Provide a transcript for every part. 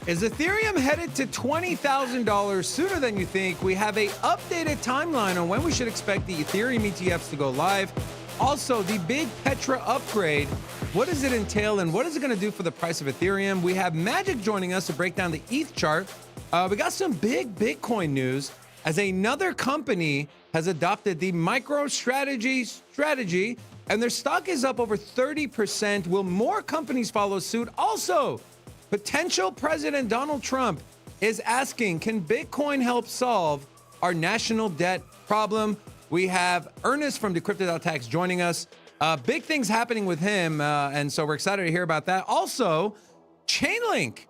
Is Ethereum headed to $20,000 sooner than you think? We have a updated timeline on when we should expect the Ethereum ETFs to go live. Also, the big Petra upgrade. What does it entail and what is it going to do for the price of Ethereum? We have Magic joining us to break down the ETH chart. We got some big Bitcoin news as another company has adopted the MicroStrategy strategy, and their stock is up over 30%. Will more companies follow suit? Also, potential President Donald Trump is asking, can Bitcoin help solve our national debt problem? We have Ernest from Decrypted.tax joining us. Big things happening with him, and so we're excited to hear about that. Also, Chainlink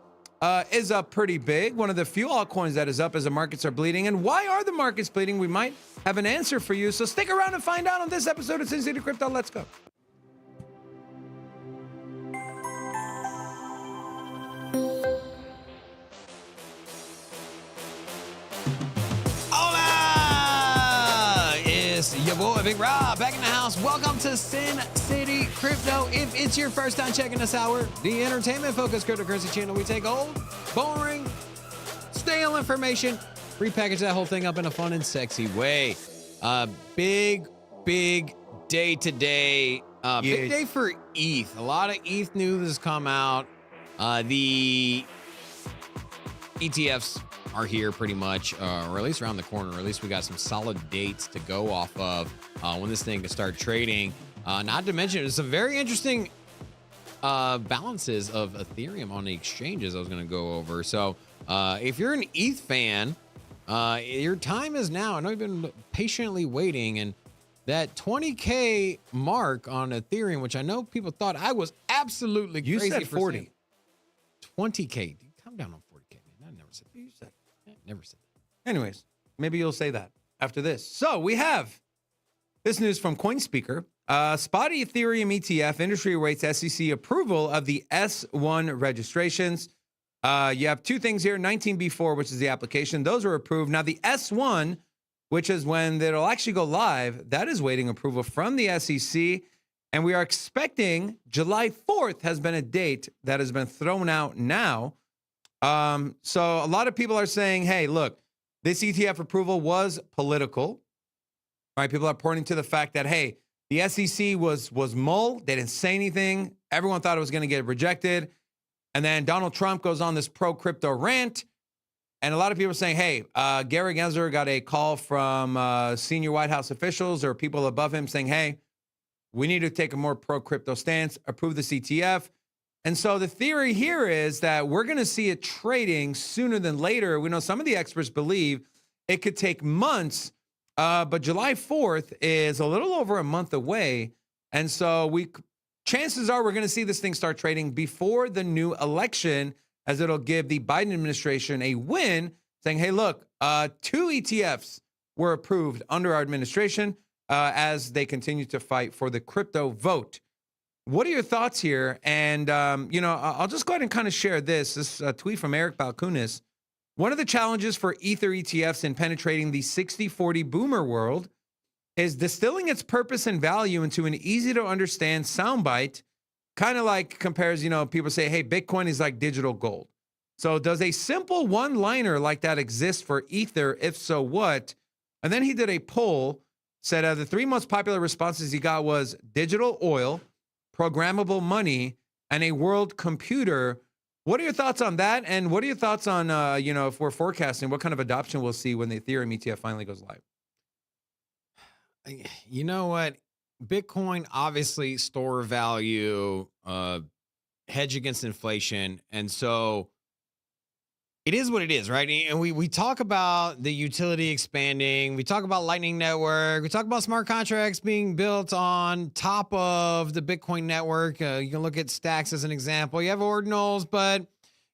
is up pretty big. One of the few altcoins that is up as the markets are bleeding. And why are the markets bleeding? We might have an answer for you. So stick around and find out on this episode of Sin City Crypto. Let's go. Your boy, Big Rob, back in the house. Welcome to Sin City Crypto. If it's your first time checking us out, we're the entertainment-focused cryptocurrency channel. We take old, boring, stale information, repackage that whole thing up in a fun and sexy way. Big day today. Big day for ETH. A lot of ETH news has come out. The ETFs are here pretty much, or at least around the corner, or at least we got some solid dates to go off of when this thing can start trading. Not to mention, there's some very interesting balances of Ethereum on the exchanges I was going to go over. So if you're an ETH fan, your time is now. I know you've been patiently waiting, and that 20K mark on Ethereum, which I know people thought I was absolutely crazy. You said 40. 20K. Come down on 40K, man. I never said that. You said. Never said that. Anyways, maybe you'll say that after this. So we have this news from CoinSpeaker. Spot Ethereum ETF industry awaits SEC approval of the S1 registrations. You have two things here, 19B4, which is the application. Those are approved. Now the S1, which is when it'll actually go live, that is waiting approval from the SEC. And we are expecting July 4th has been a date that has been thrown out now. So a lot of people are saying, hey, look, this ETF approval was political, right? People are pointing to the fact that, hey, the SEC was mull. They didn't say anything. Everyone thought it was going to get rejected. And then Donald Trump goes on this pro-crypto rant. And a lot of people are saying, hey, Gary Gensler got a call from senior White House officials or people above him saying, hey, we need to take a more pro-crypto stance, approve this ETF. And so the theory here is that we're going to see it trading sooner than later. We know some of the experts believe it could take months, but July 4th is a little over a month away. And so chances are we're going to see this thing start trading before the new election, as it'll give the Biden administration a win, saying, hey, look, 2 ETFs were approved under our administration as they continue to fight for the crypto vote. What are your thoughts here? And, I'll just go ahead and kind of share this tweet from Eric Balkunis. One of the challenges for Ether ETFs in penetrating the 60-40 boomer world is distilling its purpose and value into an easy to understand soundbite, kind of like compares, people say, hey, Bitcoin is like digital gold. So does a simple one-liner like that exist for Ether? If so, what? And then he did a poll, said the 3 most popular responses he got was digital oil, programmable money, and a world computer. What are your thoughts on that? And what are your thoughts on, if we're forecasting, what kind of adoption we'll see when the Ethereum ETF finally goes live? You know what? Bitcoin, obviously, store value, hedge against inflation. And so it is what it is, right? And we talk about the utility expanding. We talk about Lightning Network. We talk about smart contracts being built on top of the Bitcoin network. You can look at Stacks as an example. You have ordinals, but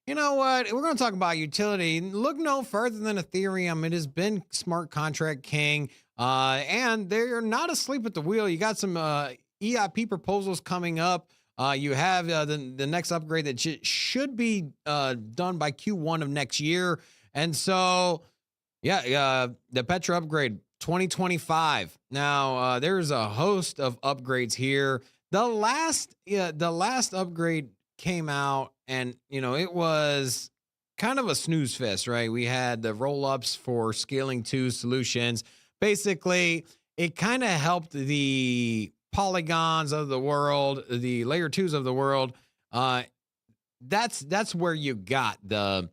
you know what? We're going to talk about utility. Look no further than Ethereum. It has been smart contract king, and they're not asleep at the wheel. You got some EIP proposals coming up. You have the next upgrade that should be done by Q1 of next year. And so, the Petra upgrade 2025. Now, there's a host of upgrades here. The last upgrade came out, and it was kind of a snooze fest, right? We had the roll-ups for scaling 2 solutions. Basically, it kind of helped the Polygons of the world, the layer 2s of the world. That's where you got the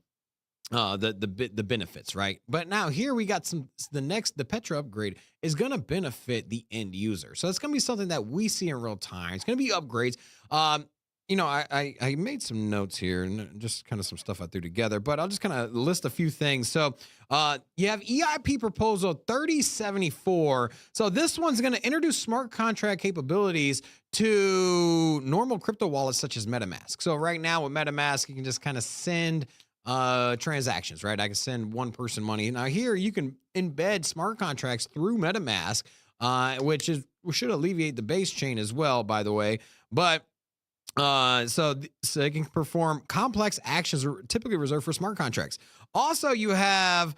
benefits, right? But now here we got the Petra upgrade is going to benefit the end user. So it's going to be something that we see in real time. It's going to be upgrades. I made some notes here and just kind of some stuff I threw together, but I'll just kind of list a few things. So you have EIP proposal 3074. So this one's going to introduce smart contract capabilities to normal crypto wallets such as MetaMask. So right now with MetaMask, you can just kind of send transactions, right? I can send one person money. Now here you can embed smart contracts through MetaMask, which should alleviate the base chain as well, by the way. But so it can perform complex actions typically reserved for smart contracts. Also, you have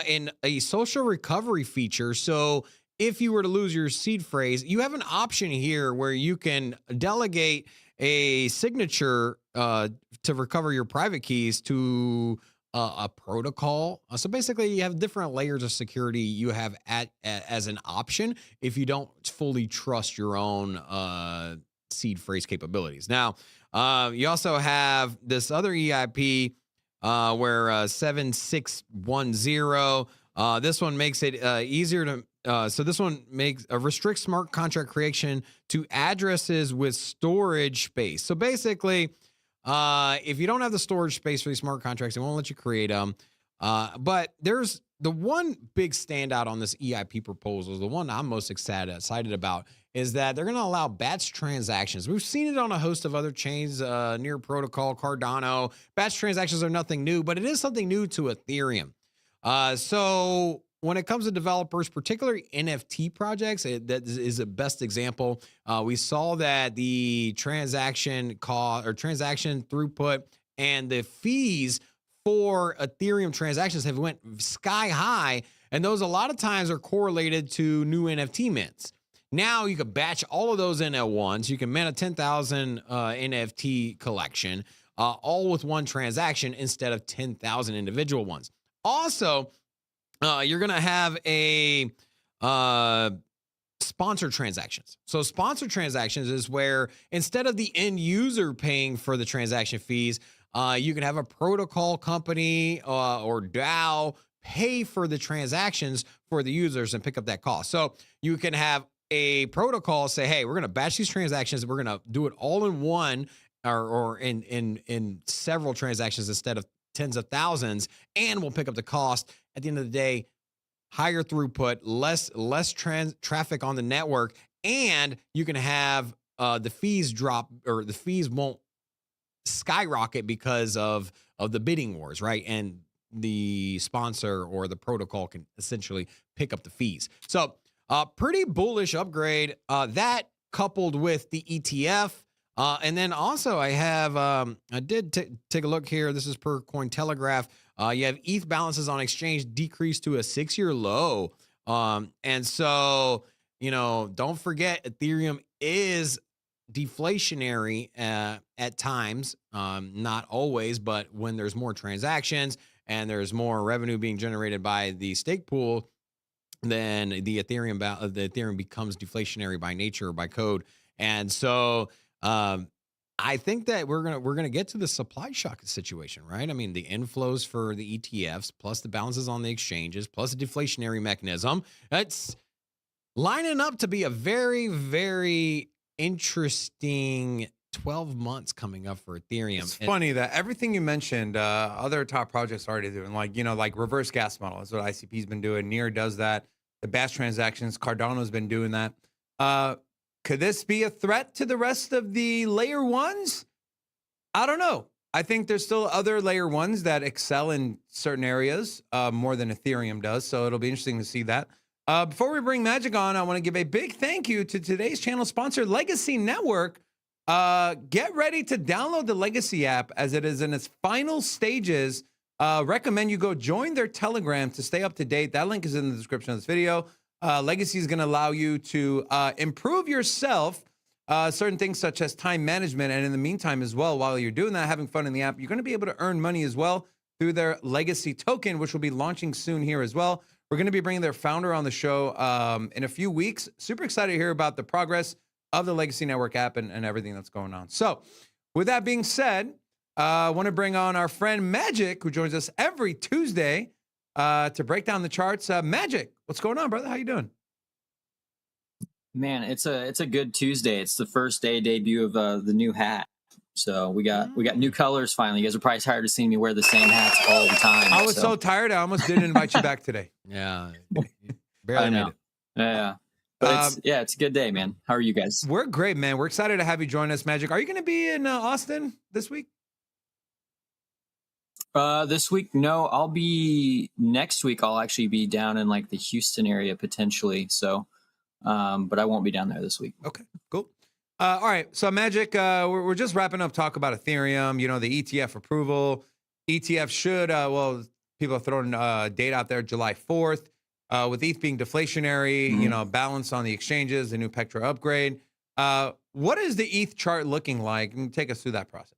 in a social recovery feature. So if you were to lose your seed phrase, you have an option here where you can delegate a signature to recover your private keys to a protocol. So basically, you have different layers of security you have as an option if you don't fully trust your own seed phrase capabilities. Now, you also have this other EIP where 7610. This one makes it easier to. So this one restricts smart contract creation to addresses with storage space. So basically, if you don't have the storage space for these smart contracts, it won't let you create them. But there's the one big standout on this EIP proposal, the one I'm most excited about, is that they're going to allow batch transactions. We've seen it on a host of other chains, Near Protocol, Cardano. Batch transactions are nothing new, but it is something new to Ethereum. So when it comes to developers, particularly NFT projects, that is the best example. We saw that the transaction cost or transaction throughput and the fees for Ethereum transactions have went sky high, and those a lot of times are correlated to new NFT mints. Now you can batch all of those in at once. You can mint a 10,000 NFT collection, all with one transaction instead of 10,000 individual ones. Also, you're going to have a sponsored transactions. So sponsored transactions is where instead of the end user paying for the transaction fees, you can have a protocol company or DAO pay for the transactions for the users and pick up that cost. So you can have a protocol say, hey, we're going to batch these transactions. We're going to do it all in one or in several transactions instead of tens of thousands, and we'll pick up the cost. At the end of the day, higher throughput, less traffic on the network, and you can have the fees drop, or the fees won't skyrocket because of the bidding wars, right? And the sponsor or the protocol can essentially pick up the fees. So pretty bullish upgrade, that coupled with the ETF. And then also I have, I did take a look here. This is per Cointelegraph. You have ETH balances on exchange decreased to a 6-year low. And so, don't forget Ethereum is deflationary at times, not always, but when there's more transactions and there's more revenue being generated by the stake pool, then the Ethereum becomes deflationary by nature or by code. And so I think that we're gonna get to the supply shock situation, right? I mean, the inflows for the ETFs plus the balances on the exchanges plus the deflationary mechanism. That's lining up to be a very, very interesting 12 months coming up for Ethereum. It's funny that everything you mentioned, other top projects are already doing, like reverse gas model. That's what ICP's been doing. Near does that. The batch transactions, Cardano's been doing that. Could this be a threat to the rest of the layer ones? I don't know. I think there's still other layer ones that excel in certain areas more than Ethereum does. So it'll be interesting to see that. Before we bring Magic on, I want to give a big thank you to today's channel sponsor, Legacy Network. Get ready to download the Legacy app as it is in its final stages. Recommend you go join their Telegram to stay up to date. That link is in the description of this video. Legacy is going to allow you to improve yourself, certain things such as time management. And in the meantime as well, while you're doing that, having fun in the app, you're going to be able to earn money as well. through their legacy token, which will be launching soon here as well. We're going to be bringing their founder on the show in a few weeks. Super excited to hear about the progress of the Legacy Network app and everything that's going on. So with that being said, I want to bring on our friend Magic, who joins us every Tuesday to break down the charts. Magic, what's going on, brother? How you doing? Man, it's a good Tuesday. It's the first day debut of the new hat. So we got new colors finally. You guys are probably tired of seeing me wear the same hats all the time. I was so tired, I almost didn't invite you back today. Yeah. Barely made it. Yeah. But it's a good day, man. How are you guys? We're great, man. We're excited to have you join us, Magic. Are you going to be in Austin this week? This week, no. I'll be next week. I'll actually be down in like the Houston area potentially. So, but I won't be down there this week. Okay, cool. All right. So Magic, we're just wrapping up talk about Ethereum, the ETF approval. ETF should, people are throwing date out there July 4th. With ETH being deflationary, balance on the exchanges, the new Pectra upgrade. What is the ETH chart looking like? And take us through that process.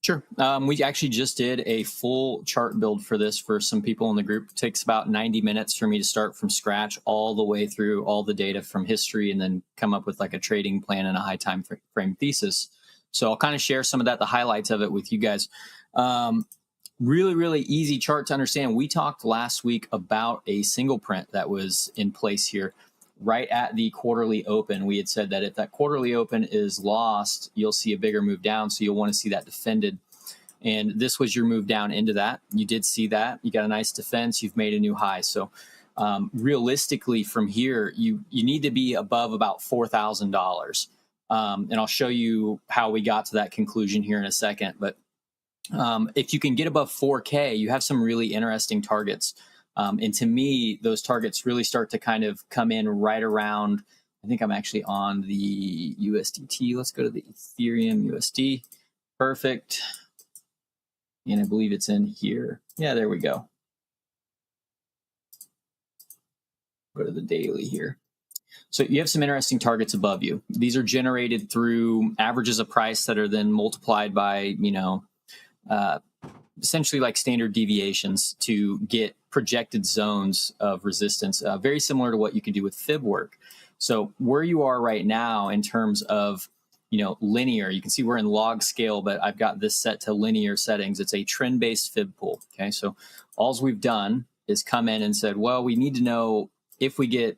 Sure. We actually just did a full chart build for this for some people in the group. It takes about 90 minutes for me to start from scratch all the way through all the data from history and then come up with like a trading plan and a high time frame thesis. So I'll kind of share some of that, the highlights of it with you guys. Really, really easy chart to understand. We talked last week about a single print that was in place here right at the quarterly open. We had said that if that quarterly open is lost, you'll see a bigger move down. So you'll want to see that defended. And this was your move down into that. You did see that. You got a nice defense. You've made a new high. So realistically from here, you need to be above about $4,000. And I'll show you how we got to that conclusion here in a second. But if you can get above 4K, you have some really interesting targets. And to me, those targets really start to kind of come in right around, I think I'm actually on the USDT. Let's go to the Ethereum USD. Perfect. And I believe it's in here. Yeah, there we go. Go to the daily here. So you have some interesting targets above you. These are generated through averages of price that are then multiplied by, essentially like standard deviations to get projected zones of resistance, very similar to what you can do with fib work. So where you are right now in terms of, linear, you can see we're in log scale, but I've got this set to linear settings. It's a trend-based fib pool. Okay. So all we've done is come in and said, well, we need to know if we get,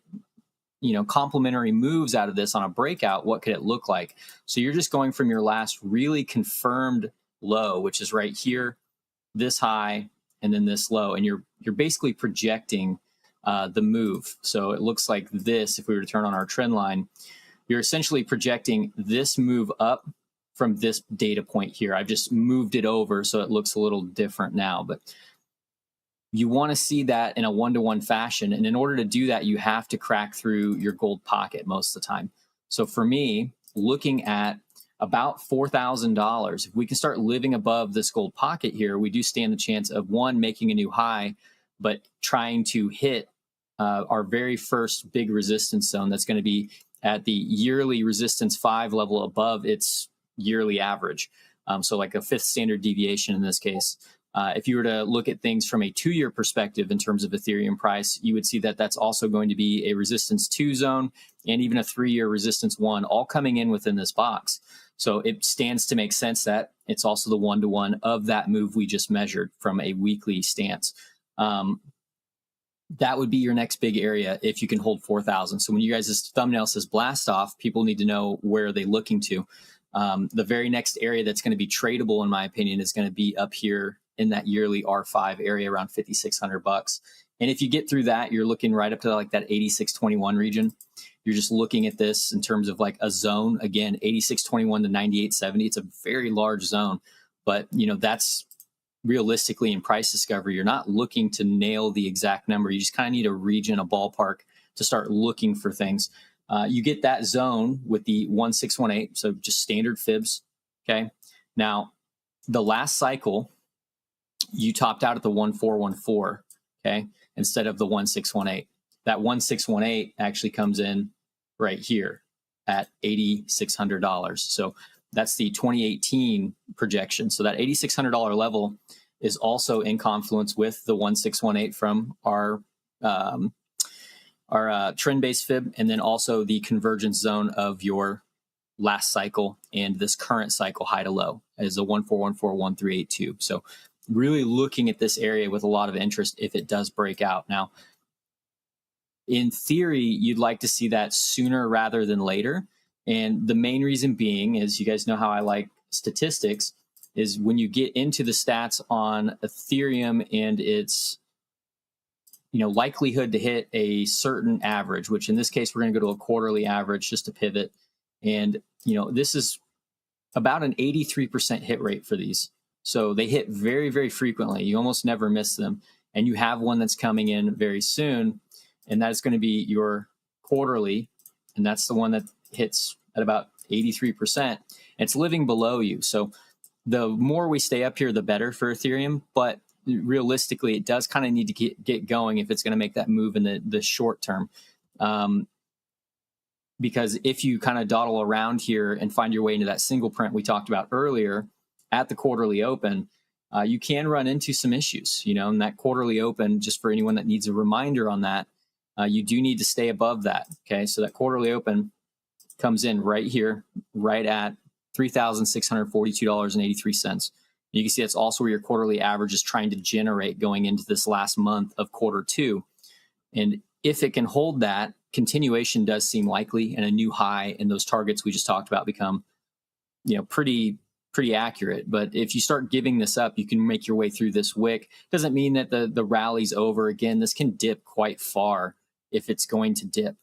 complementary moves out of this on a breakout, what could it look like? So you're just going from your last really confirmed low, which is right here, this high, and then this low, and you're basically projecting the move. So it looks like this. If we were to turn on our trend line, you're essentially projecting this move up from this data point here. I've just moved it over so it looks a little different now, but you want to see that in a one-to-one fashion. And in order to do that, you have to crack through your gold pocket most of the time. So for me, looking at about $4,000, if we can start living above this gold pocket here, we do stand the chance of one, making a new high, but trying to hit our very first big resistance zone that's going to be at the yearly resistance 5 level above its yearly average. So like a fifth standard deviation in this case. If you were to look at things from a 2-year perspective in terms of Ethereum price, you would see that that's also going to be a resistance 2 zone and even a 3-year resistance 1, all coming in within this box. So it stands to make sense that it's also the one-to-one of that move we just measured from a weekly stance. That would be your next big area if you can hold 4,000. So when you guys' thumbnail says blast off, people need to know where are they looking to. The very next area that's going to be tradable, in my opinion, is going to be up here in that yearly R5 area around $5,600. And if you get through that, you're looking right up to like that 8621 region. You're just looking at this in terms of like a zone. Again, 8621 to 9870. It's a very large zone, but that's realistically in price discovery. You're not looking to nail the exact number. You just kind of need a region, a ballpark to start looking for things. You get that zone with the 1618. So just standard fibs. Okay. Now the last cycle, you topped out at the 1414. Okay. Instead of the 1618. That 1618 actually comes in right here at $8,600. So That's the 2018 projection. So that $8,600 level is also in confluence with the 1618 from our trend-based fib, and then also the convergence zone of your last cycle and this current cycle high to low is a 14141382. So really looking at this area with a lot of interest if it does break out. Now, in theory, you'd like to see that sooner rather than later. And the main reason being is, you guys know how I like statistics, is when you get into the stats on Ethereum and its likelihood to hit a certain average, which in this case, we're going to go to a quarterly average just to pivot. And, this is about an 83% hit rate for these. So they hit very, very frequently. You almost never miss them. And you have one that's coming in very soon. And that's going to be your quarterly. And that's the one that hits at about 83%. It's living below you. So the more we stay up here, the better for Ethereum. But realistically, it does kind of need to get going if it's going to make that move in the short term. Because if you kind of dawdle around here and find your way into that single print we talked about earlier at the quarterly open, you can run into some issues, and that quarterly open, just for anyone that needs a reminder on that, you do need to stay above that. Okay. So that quarterly open comes in right here, right at $3,642.83. You can see that's also where your quarterly average is trying to generate going into this last month of quarter two. And if it can hold that, continuation does seem likely, and a new high in those targets we just talked about become, pretty accurate. But if you start giving this up, you can make your way through this wick. Doesn't mean that the rally's over. Again, this can dip quite far if it's going to dip.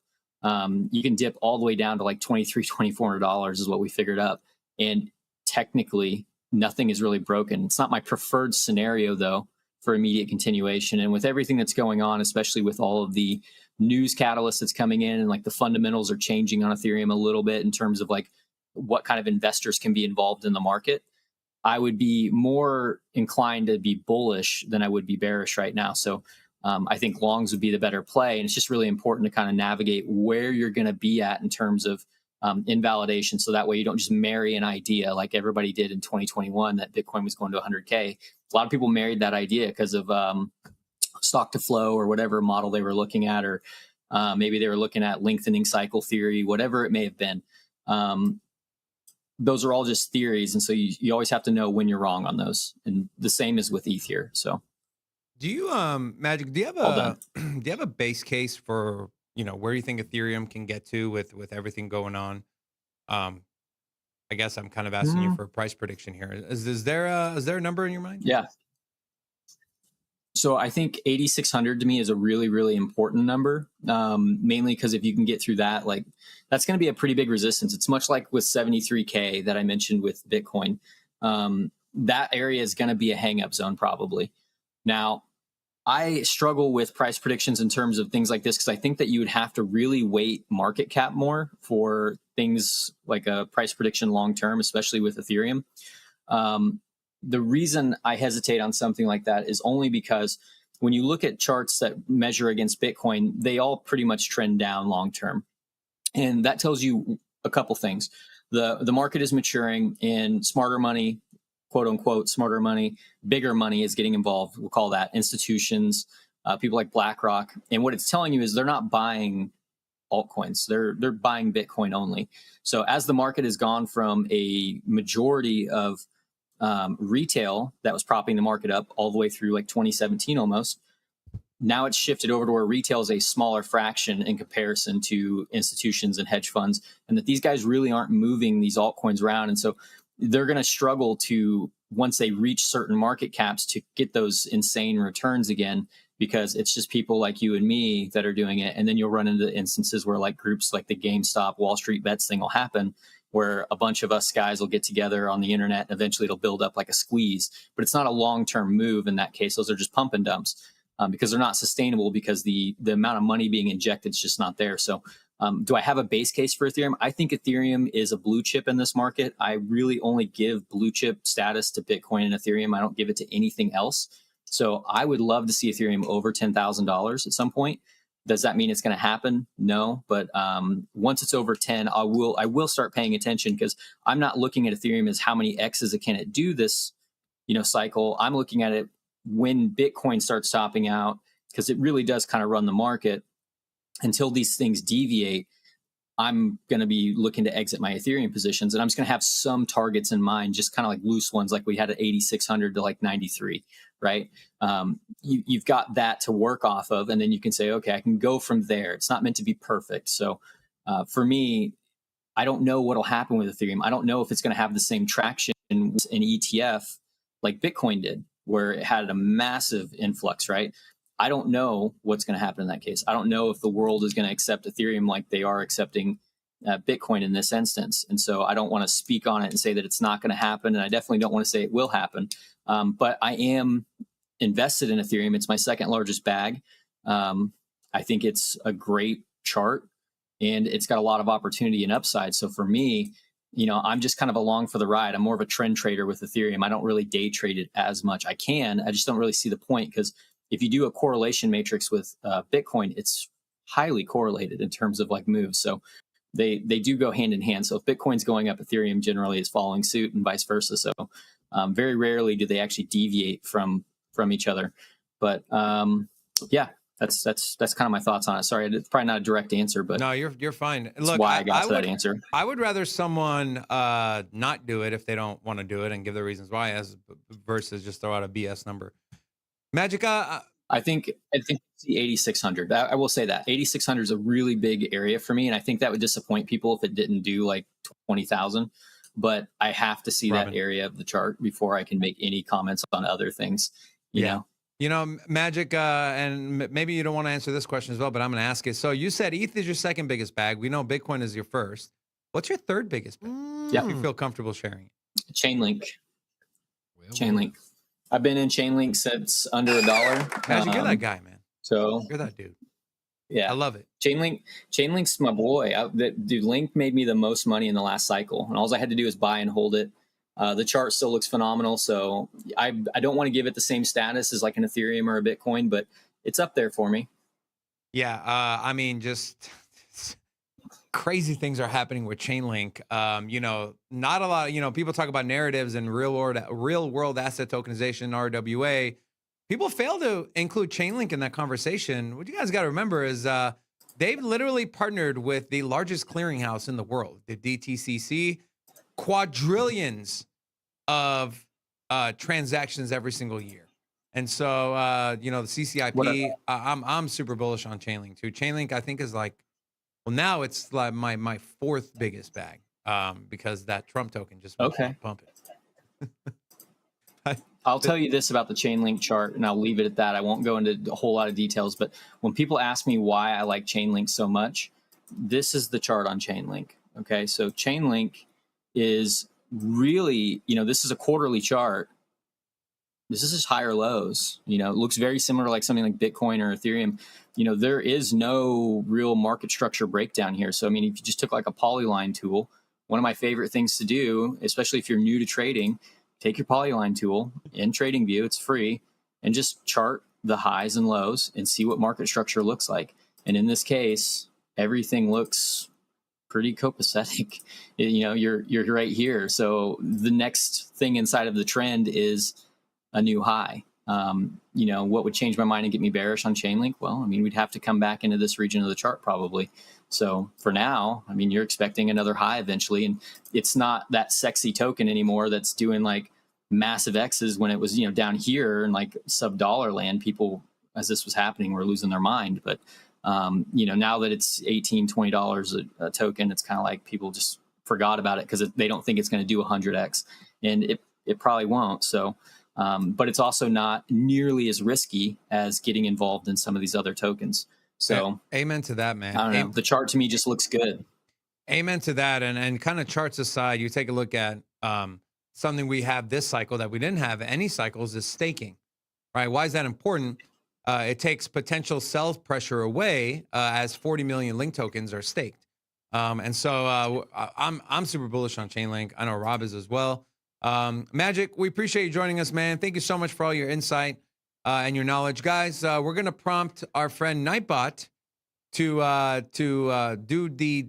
You can dip all the way down to like $2,300, $2,400 is what we figured up. And technically, nothing is really broken. It's not my preferred scenario, though, for immediate continuation. And with everything that's going on, especially with all of the news catalysts that's coming in, and like the fundamentals are changing on Ethereum a little bit in terms of like what kind of investors can be involved in the market, I would be more inclined to be bullish than I would be bearish right now. So I think longs would be the better play. And it's just really important to kind of navigate where you're going to be at in terms of invalidation. So that way you don't just marry an idea like everybody did in 2021 that Bitcoin was going to 100K. A lot of people married that idea because of stock to flow or whatever model they were looking at, or maybe they were looking at lengthening cycle theory, whatever it may have been. Those are all just theories. And so you always have to know when you're wrong on those. And the same is with ETH here. So do you, Magic, do you have a base case for, where you think Ethereum can get to with everything going on? I guess I'm kind of asking you for a price prediction here. Is there a number in your mind? Yeah. So I think 8,600 to me is a really, really important number, mainly because if you can get through that, like that's going to be a pretty big resistance. It's much like with 73K that I mentioned with Bitcoin. That area is going to be a hang-up zone probably. Now, I struggle with price predictions in terms of things like this because I think that you would have to really weight market cap more for things like a price prediction long-term, especially with Ethereum. The reason I hesitate on something like that is only because when you look at charts that measure against Bitcoin, they all pretty much trend down long-term. And that tells you a couple things. The market is maturing and smarter money, quote unquote, smarter money, bigger money is getting involved. We'll call that institutions, people like BlackRock. And what it's telling you is they're not buying altcoins. They're buying Bitcoin only. So as the market has gone from a majority of retail that was propping the market up all the way through like 2017 almost, now it's shifted over to where retail is a smaller fraction in comparison to institutions and hedge funds, and that these guys really aren't moving these altcoins around. And so they're going to struggle to, once they reach certain market caps, to get those insane returns again, because it's just people like you and me that are doing it. And then you'll run into instances where like groups like the GameStop Wall Street Bets thing will happen, where a bunch of us guys will get together on the internet and eventually it'll build up like a squeeze. But it's not a long-term move in that case. Those are just pump and dumps because they're not sustainable, because the amount of money being injected is just not there. So do I have a base case for Ethereum? I think Ethereum is a blue chip in this market. I really only give blue chip status to Bitcoin and Ethereum. I don't give it to anything else. So I would love to see Ethereum over $10,000 at some point. Does that mean it's going to happen? No, but once it's over 10, I will start paying attention, because I'm not looking at Ethereum as how many X's it can it do this, cycle. I'm looking at it when Bitcoin starts topping out, because it really does kind of run the market. Until these things deviate, I'm going to be looking to exit my Ethereum positions, and I'm just going to have some targets in mind, just kind of like loose ones, like we had at 8,600 to like 93, right? You've got that to work off of, and then you can say, okay, I can go from there. It's not meant to be perfect. So for me, I don't know what'll happen with Ethereum. I don't know if it's going to have the same traction in an ETF like Bitcoin did, where it had a massive influx, right? I don't know what's going to happen in that case. I don't know if the world is going to accept Ethereum like they are accepting Bitcoin in this instance. And so I don't want to speak on it and say that it's not going to happen. And I definitely don't want to say it will happen. But I am invested in Ethereum. It's my second largest bag. I think it's a great chart, and it's got a lot of opportunity and upside. So for me, I'm just kind of along for the ride. I'm more of a trend trader with Ethereum. I don't really day trade it as much. I just don't really see the point, because if you do a correlation matrix with Bitcoin, it's highly correlated in terms of like moves. So they do go hand in hand. So if Bitcoin's going up, Ethereum generally is following suit, and vice versa. So very rarely do they actually deviate from each other. But yeah, that's kind of my thoughts on it. Sorry, it's probably not a direct answer, but no, you're fine. That's Look, why I got to that answer. I would rather someone not do it if they don't want to do it and give the reasons why, as versus just throw out a BS number. Magic, I think it's the 8,600. I will say that 8,600 is a really big area for me, and I think that would disappoint people if it didn't do like 20,000. But I have to see that area of the chart before I can make any comments on other things. You know, Magic, and maybe you don't want to answer this question as well, but I'm going to ask it. So you said ETH is your second biggest bag. We know Bitcoin is your first. What's your third biggest bag? Yeah, if you feel comfortable sharing it. Chainlink. Chainlink. I've been in Chainlink since under $1. Magic, you're that guy, man. So you're that dude. Yeah, I love it. Chainlink's my boy. Dude, Link made me the most money in the last cycle, and all I had to do is buy and hold it. The chart still looks phenomenal, so I don't want to give it the same status as like an Ethereum or a Bitcoin, but it's up there for me. Yeah, I mean, just crazy things are happening with Chainlink. Not a lot. People talk about narratives and real world asset tokenization, RWA. People fail to include Chainlink in that conversation. What you guys got to remember is they've literally partnered with the largest clearinghouse in the world, the DTCC, quadrillions of transactions every single year. And so, the CCIP, I'm super bullish on Chainlink too. Chainlink, I think, is like, well, now it's like my fourth biggest bag because that Trump token just pumping. I'll tell you this about the Chainlink chart, and I'll leave it at that. I won't go into a whole lot of details, but when people ask me why I like Chainlink so much, this is the chart on Chainlink. Okay, so Chainlink is really, this is a quarterly chart. This is just higher lows. It looks very similar to like something like Bitcoin or Ethereum. There is no real market structure breakdown here. So, I mean, if you just took like a polyline tool, one of my favorite things to do, especially if you're new to trading, take your polyline tool in TradingView, it's free, and just chart the highs and lows and see what market structure looks like. And in this case, everything looks pretty copacetic. You're right here. So the next thing inside of the trend is a new high. What would change my mind and get me bearish on Chainlink? Well, I mean, we'd have to come back into this region of the chart probably. So for now, I mean, you're expecting another high eventually, and it's not that sexy token anymore that's doing like massive X's when it was, down here in like sub-dollar land. People, as this was happening, were losing their mind. But, now that it's $18, $20 a token, it's kind of like people just forgot about it because they don't think it's going to do 100X, and it probably won't. So, but it's also not nearly as risky as getting involved in some of these other tokens. So amen to that, man. I don't know. The chart to me just looks good. Amen to that. And kind of charts aside, you take a look at something we have this cycle that we didn't have any cycles is staking, right? Why is that important? It takes potential sell pressure away as 40 million Link tokens are staked. And so I'm super bullish on Chainlink. I know Rob is as well. Magic, we appreciate you joining us, man. Thank you so much for all your insight and your knowledge. Guys, we're going to prompt our friend Nightbot do the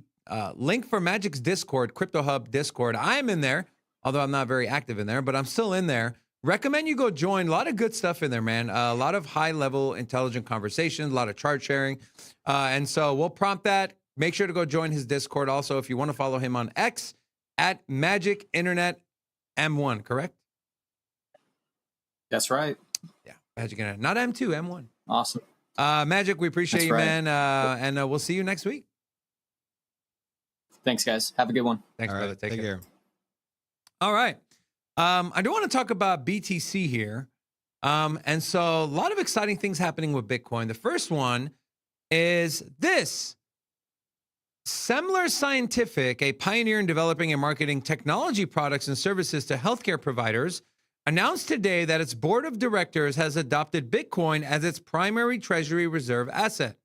link for Magic's Discord, Crypto Hub Discord. I'm in there, although I'm not very active in there, but I'm still in there. Recommend you go join. A lot of good stuff in there, man. A lot of high-level, intelligent conversations, a lot of chart sharing. And so we'll prompt that. Make sure to go join his Discord. Also, if you want to follow him on X, at Magic Internet M1, correct? That's right. Yeah, Magic Internet. Not M2, M1. Awesome. Magic, we appreciate That's you, right. man. And we'll see you next week. Thanks, guys. Have a good one. Thanks, All brother. right, Take take care. care. All right. I do want to talk about BTC here. And so a lot of exciting things happening with Bitcoin. The first one is this. Semler Scientific, a pioneer in developing and marketing technology products and services to healthcare providers, announced today that its board of directors has adopted Bitcoin as its primary treasury reserve asset.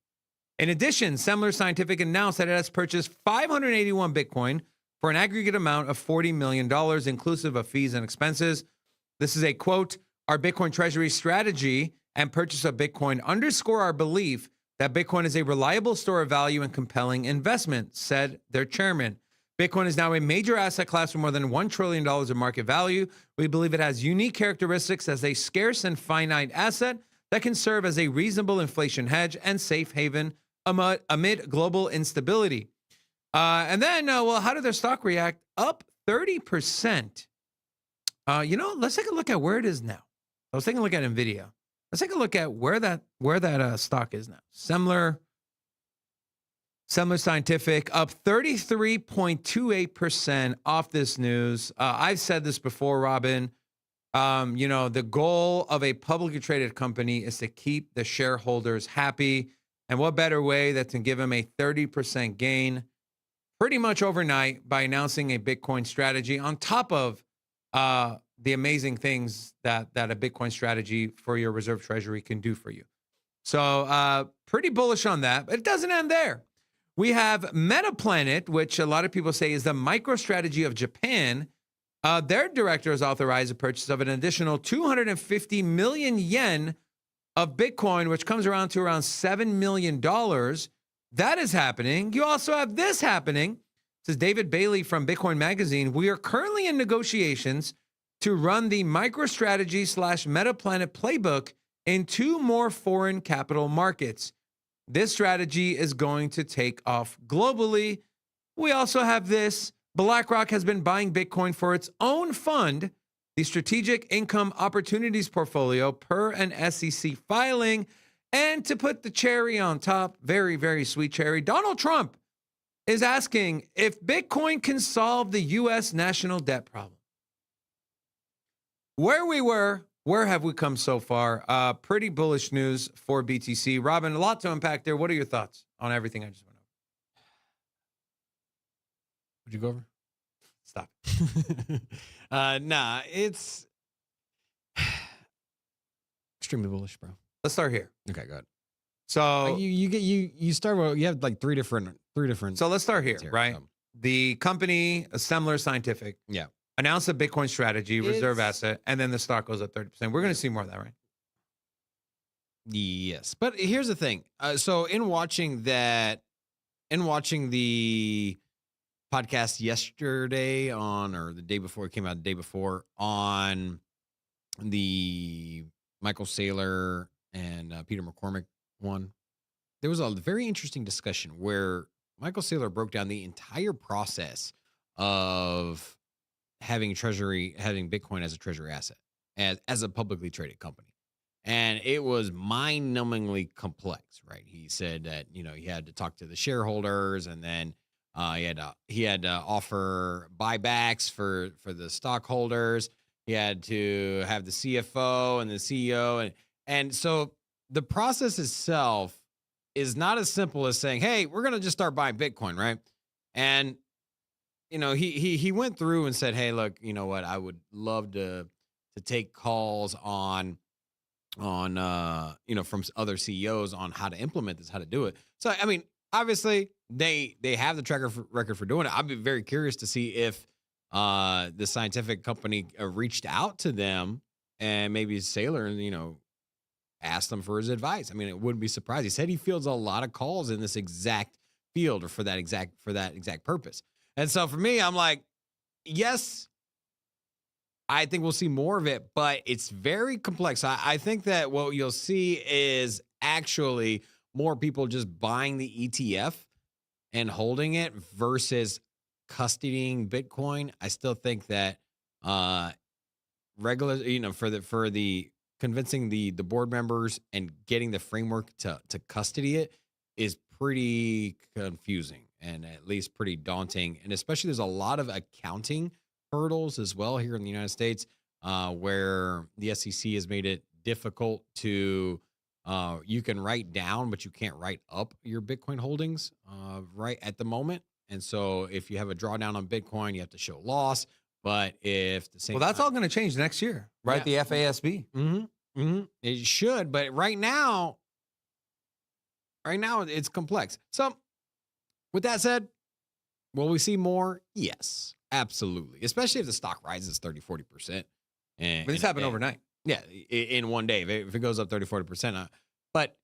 In addition, Semler Scientific announced that it has purchased 581 Bitcoin for an aggregate amount of $40 million, inclusive of fees and expenses. This is a quote, "Our Bitcoin treasury strategy and purchase of Bitcoin underscore our belief that Bitcoin is a reliable store of value and compelling investment," said their chairman. Bitcoin is now a major asset class with more than $1 trillion in market value. We believe it has unique characteristics as a scarce and finite asset that can serve as a reasonable inflation hedge and safe haven amid global instability. And then, how did their stock react? Up 30%. Let's take a look at where it is now. I was taking a look at NVIDIA. Let's take a look at where that stock is now. Semler Scientific up 33.28% off this news. I've said this before, Robin. The goal of a publicly traded company is to keep the shareholders happy. And what better way than to give them a 30% gain pretty much overnight by announcing a Bitcoin strategy on top of the amazing things that a Bitcoin strategy for your reserve treasury can do for you. So pretty bullish on that, but it doesn't end there. We have MetaPlanet, which a lot of people say is the MicroStrategy of Japan. Their director has authorized the purchase of an additional 250 million yen of Bitcoin, which comes around to around $7 million. That is happening. You also have this happening. Says David Bailey from Bitcoin Magazine. We are currently in negotiations to run the MicroStrategy / MetaPlanet playbook in 2 more foreign capital markets. This strategy is going to take off globally. We also have this. BlackRock has been buying Bitcoin for its own fund, the Strategic Income Opportunities Portfolio, per an SEC filing. And to put the cherry on top, very, very sweet cherry, Donald Trump is asking if Bitcoin can solve the U.S. national debt problem. Where we were, where have we come so far? Pretty bullish news for BTC. Robin, a lot to unpack there. What are your thoughts on everything I just went over? Would you go over? Stop. Nah, it's extremely bullish, bro. Let's start here. Okay, go ahead. So You start with, you have like three different. So let's start here, things right? so. The company, Semler Scientific, Yeah. announced a Bitcoin strategy, reserve It's- asset, and then the stock goes up 30%. We're going to see more of that, right? Yes, but here's the thing. So in watching the podcast yesterday or the day before, it came out the day before, on the Michael Saylor and Peter McCormick one, there was a very interesting discussion where Michael Saylor broke down the entire process of having Bitcoin as a treasury asset as a publicly traded company. And it was mind-numbingly complex, right? He said that, he had to talk to the shareholders, and then he had to offer buybacks for the stockholders. He had to have the CFO and the CEO, and so the process itself is not as simple as saying, "Hey, we're going to just start buying Bitcoin," right? And he went through and said, "Hey, look, you know what? I would love to take calls on from other CEOs on how to implement this, how to do it." So, I mean, obviously they have the record for doing it. I'd be very curious to see if the scientific company reached out to them, and maybe Saylor, asked him for his advice. I mean, it wouldn't be surprised. He said he fields a lot of calls in this exact field or for that exact purpose. And so for me, I'm like, yes, I think we'll see more of it, but it's very complex. I think that what you'll see is actually more people just buying the ETF and holding it versus custodying Bitcoin. I still think that regular, for the convincing the board members and getting the framework to custody it is pretty confusing and at least pretty daunting. And especially there's a lot of accounting hurdles as well here in the United States, where the SEC has made it difficult to you can write down, but you can't write up your Bitcoin holdings right at the moment. And so if you have a drawdown on Bitcoin, you have to show loss. But if the same, well, that's all going to change next year, right? Yeah. The FASB. It should, but right now it's complex. So with that said, will we see more? Yes, absolutely. Especially if the stock rises 30-40%. But this happened overnight. Yeah, in one day. If it goes up 30-40%. But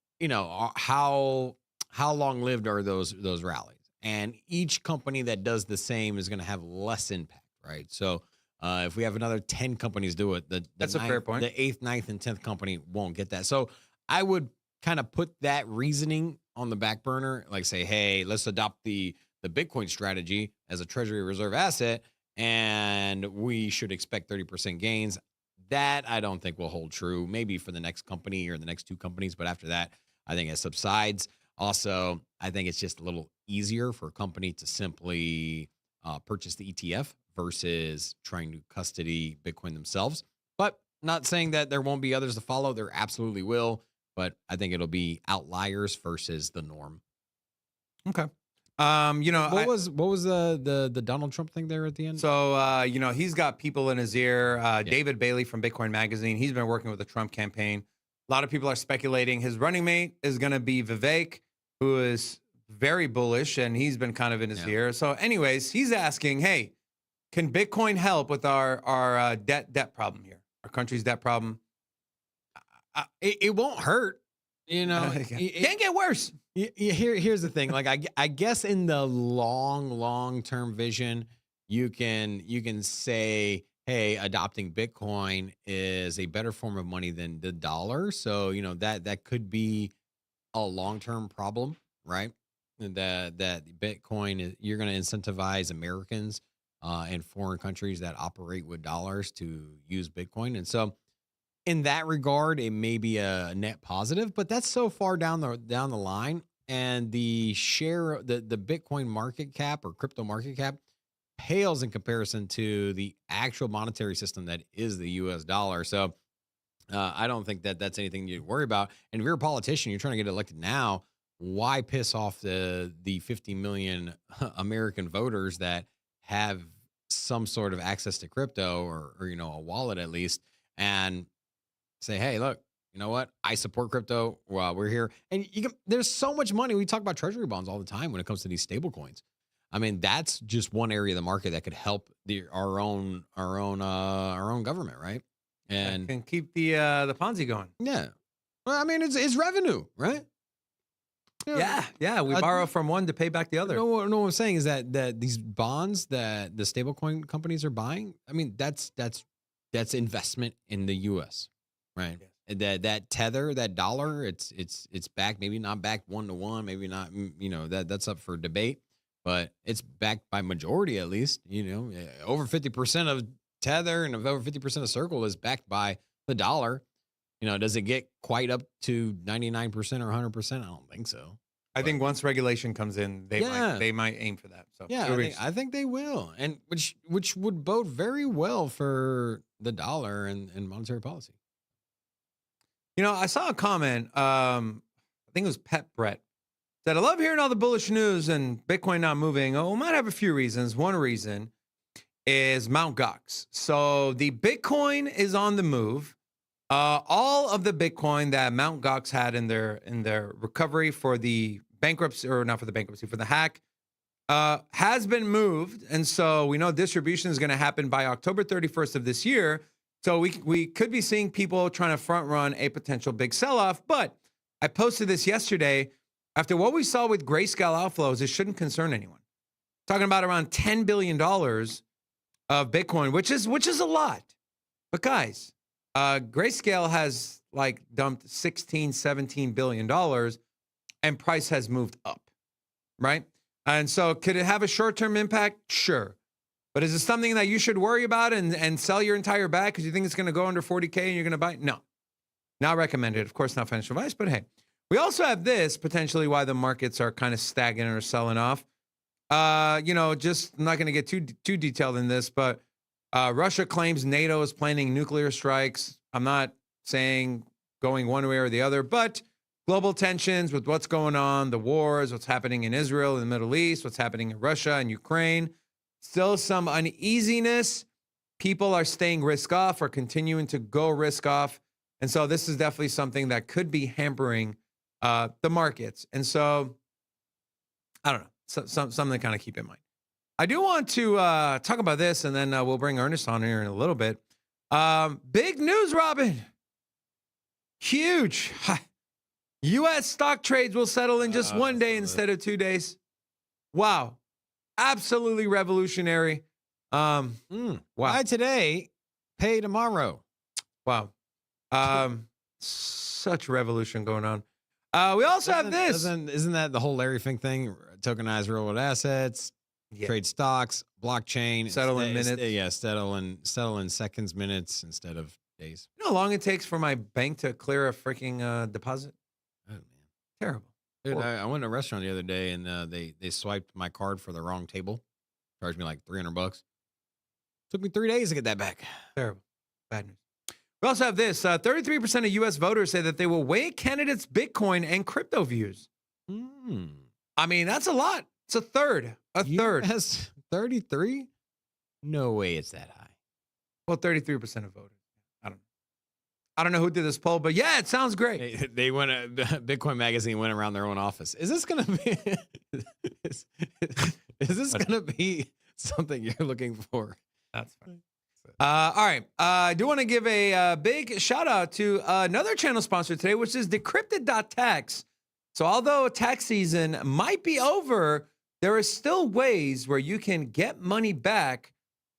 how long lived are those rallies? And each company that does the same is going to have less impact, right? So if we have another 10 companies do it, that's a fair point. The 8th, 9th, and 10th company won't get that. So I would kind of put that reasoning on the back burner, like say, hey, let's adopt the Bitcoin strategy as a treasury reserve asset, and we should expect 30% gains. That I don't think will hold true, maybe for the next company or the next 2 companies. But after that, I think it subsides. Also, I think it's just a little easier for a company to simply purchase the ETF versus trying to custody Bitcoin themselves. But not saying that there won't be others to follow. There absolutely will. But I think it'll be outliers versus the norm. Okay. What was the Donald Trump thing there at the end? So, he's got people in his ear. David Bailey from Bitcoin Magazine. He's been working with the Trump campaign. A lot of people are speculating his running mate is going to be Vivek, who is very bullish, and he's been kind of in his ear. So anyways, he's asking, hey, can Bitcoin help with our debt problem here, our country's debt problem? It won't hurt. It can't get worse. Here's the thing. Like I guess in the long term vision, you can say, hey, adopting Bitcoin is a better form of money than the dollar. So that could be a long term problem, right? That Bitcoin is, you're going to incentivize Americans in foreign countries that operate with dollars to use Bitcoin, and so in that regard, it may be a net positive, but that's so far down the line. And the share, the Bitcoin market cap or crypto market cap pales in comparison to the actual monetary system that is the US dollar. So I don't think that that's anything you worry about. And if you're a politician, you're trying to get elected now, why piss off the 50 million American voters that have some sort of access to crypto or a wallet at least, and say, hey, look, you know what? I support crypto while we're here. And there's so much money. We talk about treasury bonds all the time when it comes to these stable coins. I mean, that's just one area of the market that could help our own government, right? And can keep the Ponzi going. Yeah. Well, I mean, it's revenue, right? Yeah. We borrow from one to pay back the other. No, what I'm saying is that these bonds that the stablecoin companies are buying, I mean, that's investment in the U.S., right? Yes. That tether, that dollar, it's backed, maybe not backed 1-to-1, maybe not, that's up for debate, but it's backed by majority at least. Over 50% of tether and over 50% of Circle is backed by the dollar. Does it get quite up to 99% or 100%? I don't think so. I think once regulation comes in, they might aim for that. So yeah, I think they will, and which would bode very well for the dollar and monetary policy. I saw a comment. I think it was Pet Brett said, "I love hearing all the bullish news and Bitcoin not moving. Oh, it might have a few reasons. One reason is Mt. Gox. So the Bitcoin is on the move. All of the Bitcoin that Mt. Gox had in their recovery for the bankruptcy, or not for the bankruptcy, for the hack, has been moved. And so we know distribution is going to happen by October 31st of this year. So we could be seeing people trying to front run a potential big sell-off. But I posted this yesterday. After what we saw with grayscale outflows, it shouldn't concern anyone. Talking about around $10 billion of Bitcoin, which is a lot. But guys, grayscale has like dumped $16-17 billion and price has moved up, right? And so could it have a short-term impact? Sure. But is it something that you should worry about and sell your entire bag because you think it's going to go under 40K and you're going to buy it? No. Not recommended. Of course, not financial advice, but hey. We also have this, potentially why the markets are kind of stagnant or selling off. Just I'm not going to get too detailed in this, but Russia claims NATO is planning nuclear strikes. I'm not saying going one way or the other, but global tensions with what's going on, the wars, what's happening in Israel, in the Middle East, what's happening in Russia and Ukraine. Still some uneasiness. People are staying risk off or continuing to go risk off. And so this is definitely something that could be hampering the markets. And so, I don't know, something to kind of keep in mind. I do want to talk about this, and then we'll bring Ernest on here in a little bit. Big news, Robin. Huge. U.S. stock trades will settle in just one day instead of 2 days. Wow. Absolutely revolutionary. Wow. Buy today, pay tomorrow. Wow. Such revolution going on. We also have this. Isn't that the whole Larry Fink thing? Tokenize real world assets, trade stocks, blockchain, settle in minutes. Yeah, settle in seconds, minutes instead of days. You know how long it takes for my bank to clear a freaking deposit? Oh man, terrible. Dude, I went to a restaurant the other day and they swiped my card for the wrong table, charged me like $300. Took me 3 days to get that back. Terrible, bad news. We also have this: 33% of U.S. voters say that they will weigh candidates' Bitcoin and crypto views. I mean, that's a lot. It's a third. Third. Yes, 33? No way it's that high. Well, 33% of voters. I don't know who did this poll, but yeah, it sounds great. They went. Bitcoin Magazine went around their own office. Is this gonna be? is this gonna be something you're looking for? That's fine. All right. I do want to give a big shout out to another channel sponsor today, which is decrypted.tax. So although tax season might be over, there are still ways where you can get money back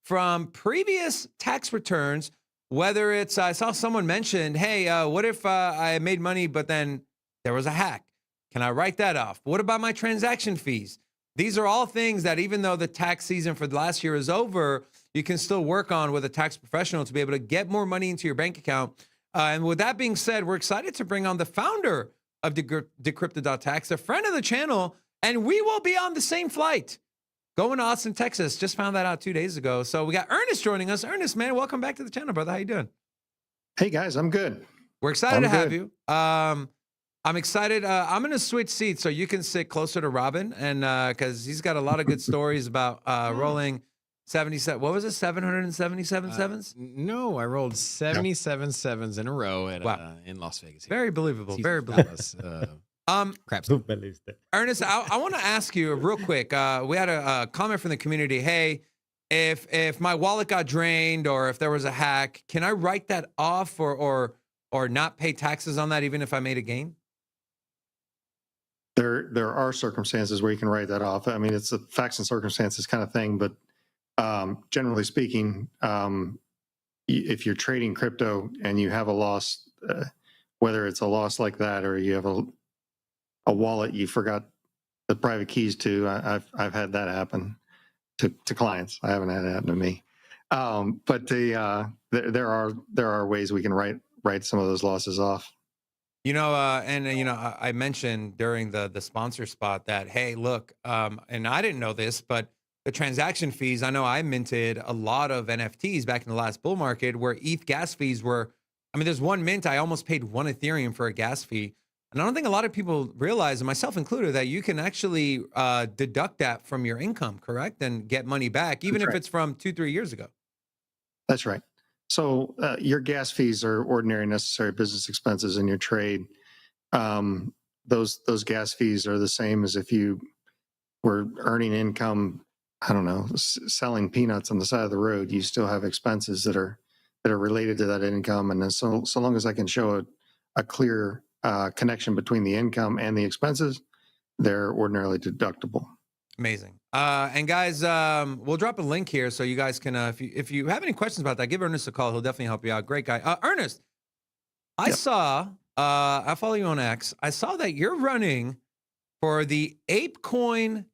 from previous tax returns. Whether it's, I saw someone mentioned, hey, what if I made money, but then there was a hack? Can I write that off? What about my transaction fees? These are all things that even though the tax season for the last year is over, you can still work on with a tax professional to be able to get more money into your bank account. And with that being said, we're excited to bring on the founder of Decrypted.tax, a friend of the channel, and we will be on the same flight going to Austin, Texas. Just found that out 2 days ago. So we got Ernest joining us. Ernest, man, welcome back to the channel, brother. How you doing? Hey, guys, I'm good. We're excited to have you. I'm excited. I'm going to switch seats so you can sit closer to Robin, and because he's got a lot of good stories about rolling 77. What was it? 777 sevens? No, I rolled 77 sevens in a row at in Las Vegas. Very believable. Very believable. Craps. Ernest, I want to ask you real quick. We had a comment from the community. Hey, if my wallet got drained or if there was a hack, can I write that off or not pay taxes on that even if I made a gain? There are circumstances where you can write that off. I mean, it's a facts and circumstances kind of thing, but generally speaking, if you're trading crypto and you have a loss, whether it's a loss like that or you have a wallet you forgot the private keys to, I've had that happen to clients. I haven't had it happen to me, but there are ways we can write some of those losses off. I mentioned during the sponsor spot that, hey, look, and I didn't know this, but the transaction fees, I know I minted a lot of NFTs back in the last bull market where ETH gas fees were, there's one mint, I almost paid 1 Ethereum for a gas fee. And I don't think a lot of people realize, and myself included, that you can actually deduct that from your income, correct? And get money back, even if it's from 2-3 years ago. That's right. So your gas fees are ordinary necessary business expenses in your trade. Those gas fees are the same as if you were earning income, I don't know, selling peanuts on the side of the road. You still have expenses that are that are related to that income. And then so long as I can show a clear connection between the income and the expenses, they're ordinarily deductible. Amazing. And guys, we'll drop a link here so you guys can, if you have any questions about that, give Ernest a call. He'll definitely help you out. Great guy. Ernest, I Yep. saw, I follow you on X. I saw that you're running for the ApeCoin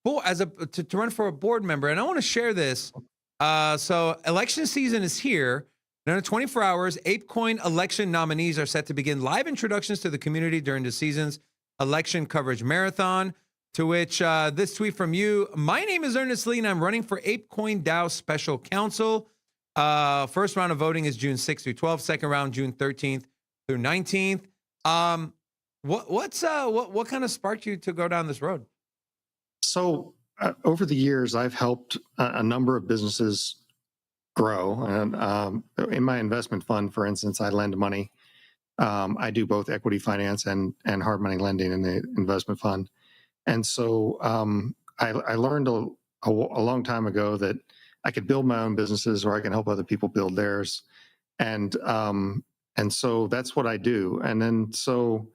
board to run for a board member. And I want to share this. So election season is here. In under 24 hours, ApeCoin election nominees are set to begin live introductions to the community during the season's election coverage marathon. To which this tweet from you: my name is Ernest Lee, and I'm running for ApeCoin DAO Special Counsel. First round of voting is June 6th through 12th. Second round, June 13th through 19th. What kind of sparked you to go down this road? So over the years, I've helped a number of businesses grow. And in my investment fund, for instance, I lend money. I do both equity finance and hard money lending in the investment fund. And so I learned a long time ago that I could build my own businesses, or I can help other people build theirs. And so that's what I do. And then so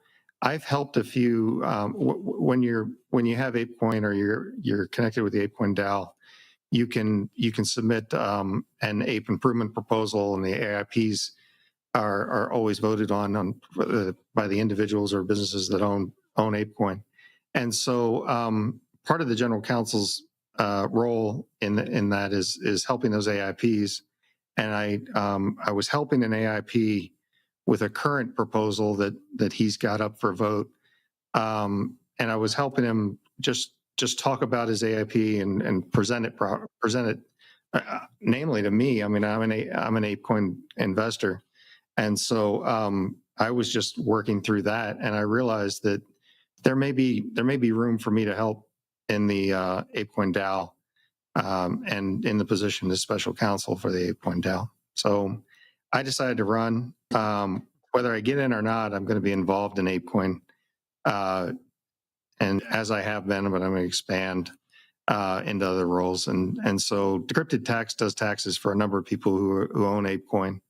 I've helped a few. When you have ApeCoin, or you're connected with the ApeCoin DAO, you can submit an ape improvement proposal, and the AIPs are always voted on by the individuals or businesses that own ApeCoin. And so part of the general counsel's role in that is helping those AIPs. And I was helping an AIP with a current proposal that he's got up for vote. And I was helping him just talk about his AIP and present it, namely to me. I mean, I'm an ApeCoin investor. And so I was just working through that, and I realized that there may be room for me to help in the ApeCoin DAO, and in the position as special counsel for the ApeCoin DAO. So I decided to run. Whether I get in or not, I'm going to be involved in ApeCoin, and as I have been, but I'm going to expand into other roles. And so Decrypted Tax does taxes for a number of people who own ApeCoin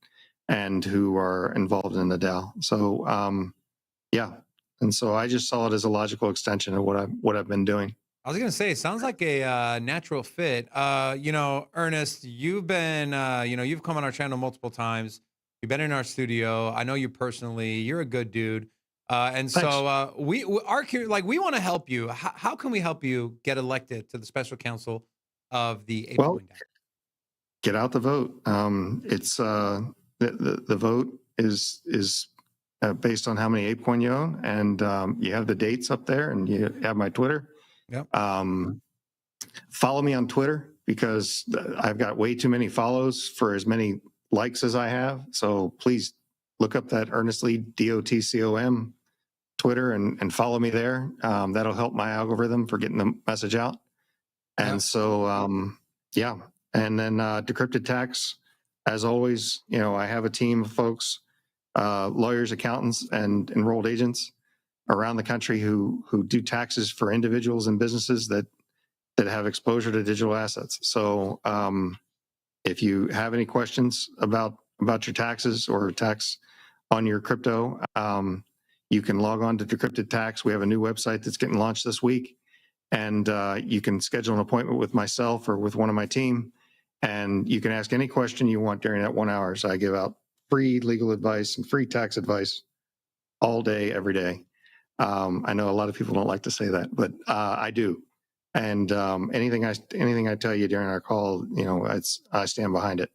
and who are involved in the DAO. So yeah. And so I just saw it as a logical extension of what I've been doing. I was going to say, it sounds like a natural fit. Ernest, you've been, you've come on our channel multiple times. You've been in our studio. I know you personally. You're a good dude. And Thanks. so we want to help you. How can we help you get elected to the special counsel of the ApeCoin Well, DAO? get out the vote. It's the vote is based on how many ApeCoin you own, and you have the dates up there, and you have my Twitter. Yep. Follow me on Twitter, because I've got way too many follows for as many likes as I have. So please look up that Ernest Lee DOTCOM Twitter and follow me there. That'll help my algorithm for getting the message out. And Yeah. so yeah. And then Decrypted Tax, as always, I have a team of folks, lawyers, accountants, and enrolled agents around the country who do taxes for individuals and businesses that have exposure to digital assets. So if you have any questions about your taxes or tax on your crypto, you can log on to Decrypted Tax. We have a new website that's getting launched this week, and you can schedule an appointment with myself or with one of my team, and you can ask any question you want during that 1 hour. So I give out free legal advice and free tax advice all day, every day. I know a lot of people don't like to say that, but I do. And anything I tell you during our call, I stand behind it.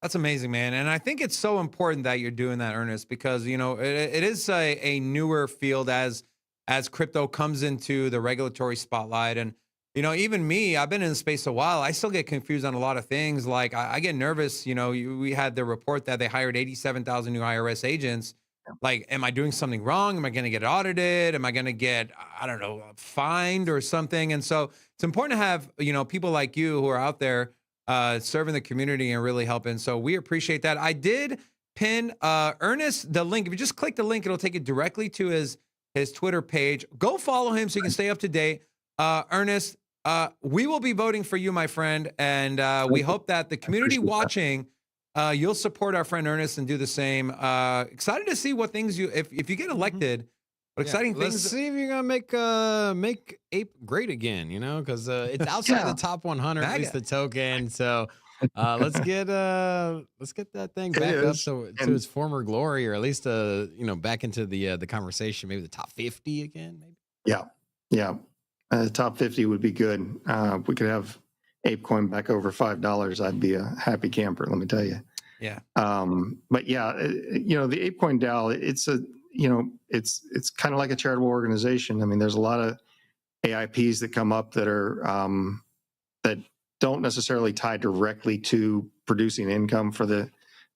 That's amazing, man. And I think it's so important that you're doing that, Ernest, because, it is a newer field as crypto comes into the regulatory spotlight. And, even me, I've been in the space a while. I still get confused on a lot of things. Like I get nervous. We had the report that they hired 87,000 new IRS agents. Like, am I doing something wrong? Am I going to get audited? Am I going to get, I don't know, fined or something? And so it's important to have, people like you who are out there serving the community and really helping. So we appreciate that. I did pin Ernest the link. If you just click the link, it'll take you directly to his Twitter page. Go follow him so you can stay up to date. Ernest, we will be voting for you, my friend. And we hope that the community watching you'll support our friend Ernest and do the same. Excited to see what things if you get elected, what exciting Let's things. see if you're gonna make Ape great again. Because it's outside the top 100, at least the token. So let's get that thing back up to its former glory, or at least back into the conversation, maybe the top 50 again. Maybe. Yeah. The top 50 would be good. If we could have ApeCoin back over $5, I'd be a happy camper, let me tell you. Yeah. But yeah, the ApeCoin DAO, it's kind of like a charitable organization. I mean, there's a lot of AIPs that come up that are that don't necessarily tie directly to producing income for the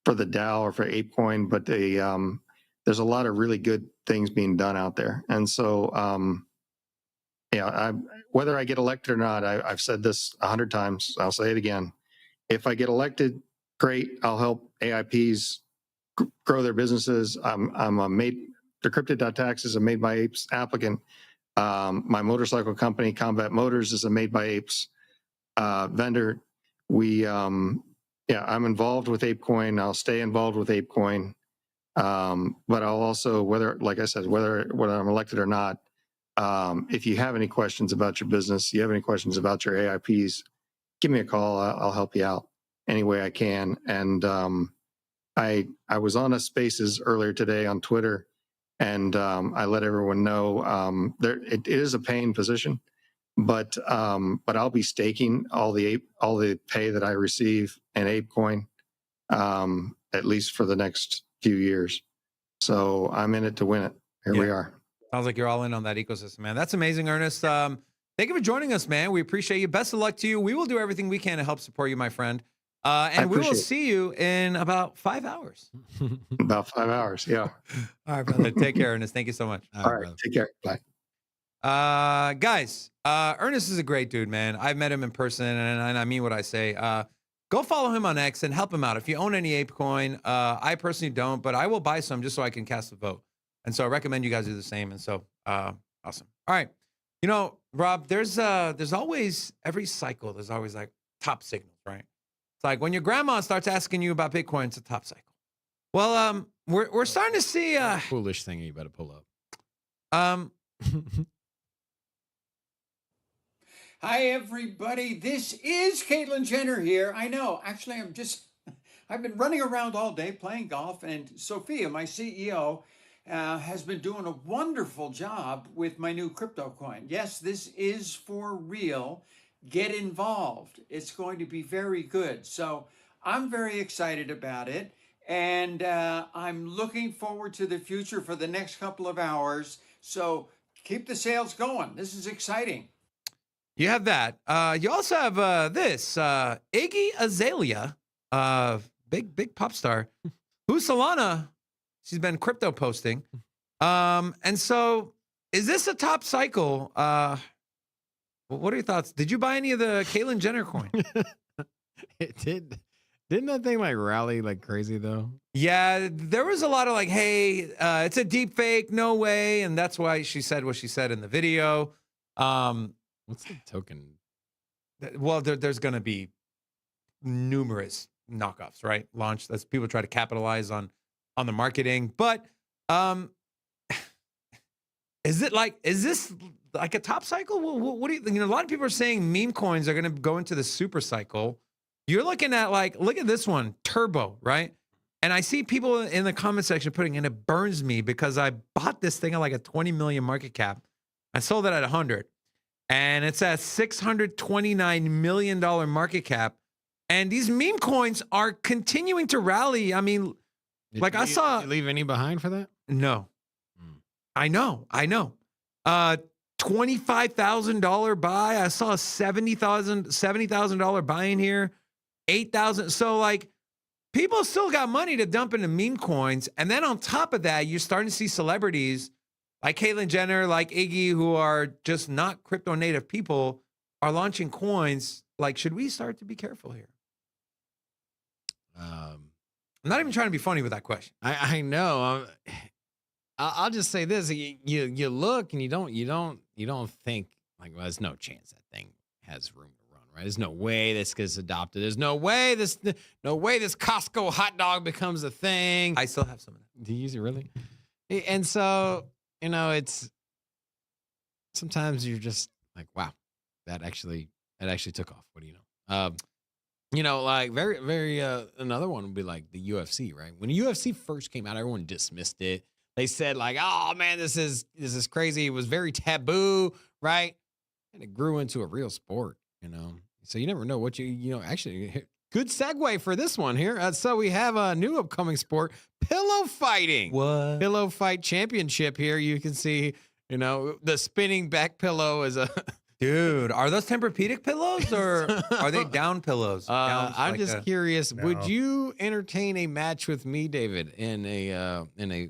DAO or for ApeCoin, but there's a lot of really good things being done out there. And so, whether I get elected or not, I've said this 100 times. I'll say it again. If I get elected, great. I'll help AIPs grow their businesses. I'm a Decrypted.tax is a Made by Apes applicant. My motorcycle company, Combat Motors, is a Made by Apes vendor. I'm involved with ApeCoin. I'll stay involved with ApeCoin. But I'll also, whether I'm elected or not, if you have any questions about your business, you have any questions about your AIPs, give me a call. I'll help you out any way I can. And I was on a Spaces earlier today on Twitter, and I let everyone know it is a paying position, but I'll be staking all the pay that I receive in ApeCoin, at least for the next few years. So I'm in it to win it. Here we are. Sounds like you're all in on that ecosystem, man. That's amazing, Ernest. Thank you for joining us, man. We appreciate you. Best of luck to you. We will do everything we can to help support you, my friend. And we will see you in about 5 hours. About 5 hours, yeah. All right, brother. Take care, Ernest. Thank you so much. All right, take care. Bye. Guys, Ernest is a great dude, man. I've met him in person, and I mean what I say. Go follow him on X and help him out. If you own any ApeCoin, I personally don't, but I will buy some just so I can cast a vote. And so I recommend you guys do the same. And so, awesome. All right. Rob, there's always, every cycle, there's always like top signals, right? It's like when your grandma starts asking you about Bitcoin, it's a top cycle. Well, we're starting to see foolish thing you better pull up. Hi, everybody. This is Caitlyn Jenner here. I know. Actually, I've been running around all day playing golf, and Sophia, my CEO, has been doing a wonderful job with my new crypto coin. Yes, this is for real. Get involved. It's going to be very good. So I'm very excited about it. And I'm looking forward to the future for the next couple of hours. So keep the sales going. This is exciting. You have that. You also have this Iggy Azalea, big pop star, who's Solana. She's been crypto posting. And so is this a top cycle? What are your thoughts? Did you buy any of the Caitlyn Jenner coin? It did. Didn't that thing like rally like crazy though? Yeah, there was a lot of like, hey, it's a deep fake, no way. And that's why she said what she said in the video. What's the token? Well, there's going to be numerous knockoffs, right? Launched as people try to capitalize on the marketing. But is this like a top cycle? What do you, a lot of people are saying meme coins are going to go into the super cycle. You're looking at look at this one, Turbo, right? And I see people in the comment section putting, and it burns me because I bought this thing at like a 20 million market cap. I sold it at 100. And it's at $629 million market cap. And these meme coins are continuing to rally. I mean, Did you leave any behind for that? No. I know. $25,000 buy. I saw a $70,000 buy in here. 8,000. So like people still got money to dump into meme coins. And then on top of that, you're starting to see celebrities like Caitlyn Jenner, like Iggy, who are just not crypto native people, are launching coins. Like, should we start to be careful here? I'm not even trying to be funny with that question. I know. I'll just say this: you look and you don't think like, well, there's no chance that thing has room to run, right? There's no way this gets adopted. There's no way this Costco hot dog becomes a thing. I still have some of that. Do you use it really? And so, it's sometimes you're just like, wow, that actually took off. What do you know? Like very, very, another one would be like the UFC, right? When the UFC first came out, everyone dismissed it. They said like, oh man, this is crazy. It was very taboo, right? And it grew into a real sport, So you never know what actually, good segue for this one here. So we have a new upcoming sport, pillow fighting. What? Pillow fight championship here. You can see, the spinning back pillow is a... Dude, are those Tempur-Pedic pillows or are they down pillows? I'm just curious. No. Would you entertain a match with me, David, in a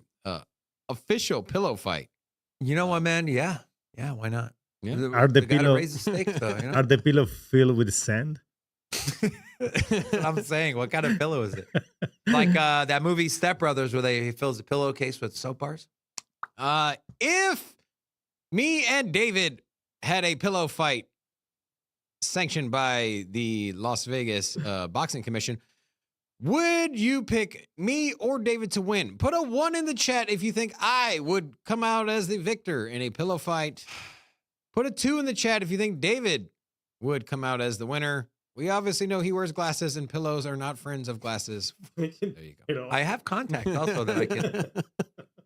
official pillow fight? You know what, man? Yeah, why not? Yeah. Are the pillow raise the stakes, though? Are the pillow filled with sand? I'm saying, what kind of pillow is it? Like that movie Step Brothers, where he fills a pillowcase with soap bars. If me and David had a pillow fight sanctioned by the Las Vegas Boxing Commission, would you pick me or David to win? Put a 1 in the chat if you think I would come out as the victor in a pillow fight. Put a 2 in the chat if you think David would come out as the winner. We obviously know he wears glasses, and pillows are not friends of glasses. There you go. I have contacts also that I can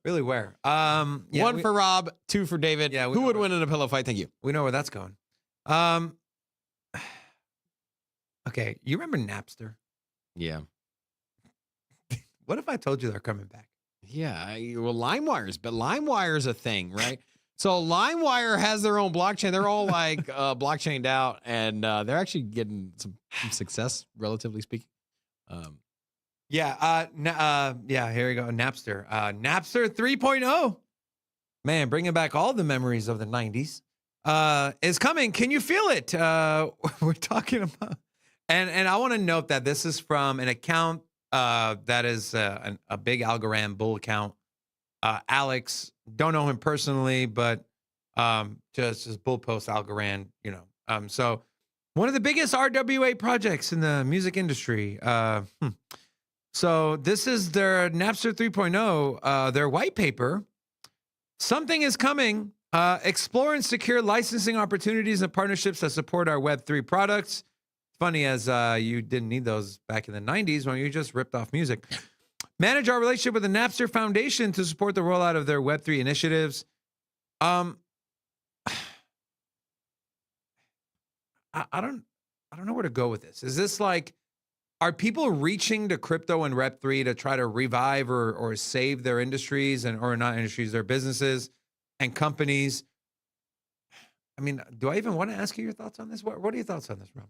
really wear. 1 for Rob, 2 for David. Yeah, who would win in a pillow fight? Thank you. We know where that's going. Okay, you remember Napster? Yeah. What if I told you they're coming back? Yeah, well, LimeWire's a thing, right? So LimeWire has their own blockchain. They're all like blockchained out, and they're actually getting some success, relatively speaking. Here we go. Napster. Napster 3.0. Man, bringing back all the memories of the 90s. Is coming. Can you feel it? We're talking about, and I want to note that this is from an account that is a big Algorand bull account. Alex, don't know him personally, but just his bull post Algorand, so one of the biggest RWA projects in the music industry. So this is their Napster 3.0, their white paper. Something is coming. Explore and secure licensing opportunities and partnerships that support our Web3 products. Funny as you didn't need those back in the 90s when you just ripped off music. Manage our relationship with the Napster Foundation to support the rollout of their Web3 initiatives. I don't know where to go with this. Is this like, are people reaching to crypto and Web3 to try to revive or save their industries or not industries, their businesses and companies? I mean, do I even want to ask you your thoughts on this? What are your thoughts on this, Rob?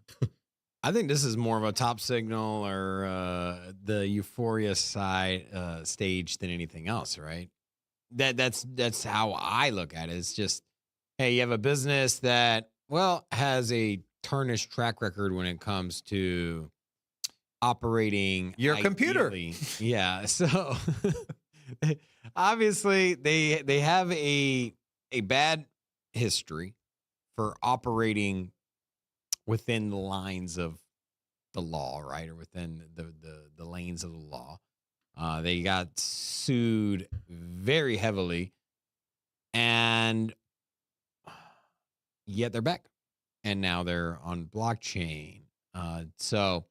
I think this is more of a top signal or the euphoria side stage than anything else, right? That's how I look at it. It's just, hey, you have a business that, well, has a tarnished track record when it comes to operating your computer. Yeah. So obviously they have a bad history for operating within the lines of the law, right? Or within the lanes of the law. They got sued very heavily, and yet they're back. And now they're on blockchain. So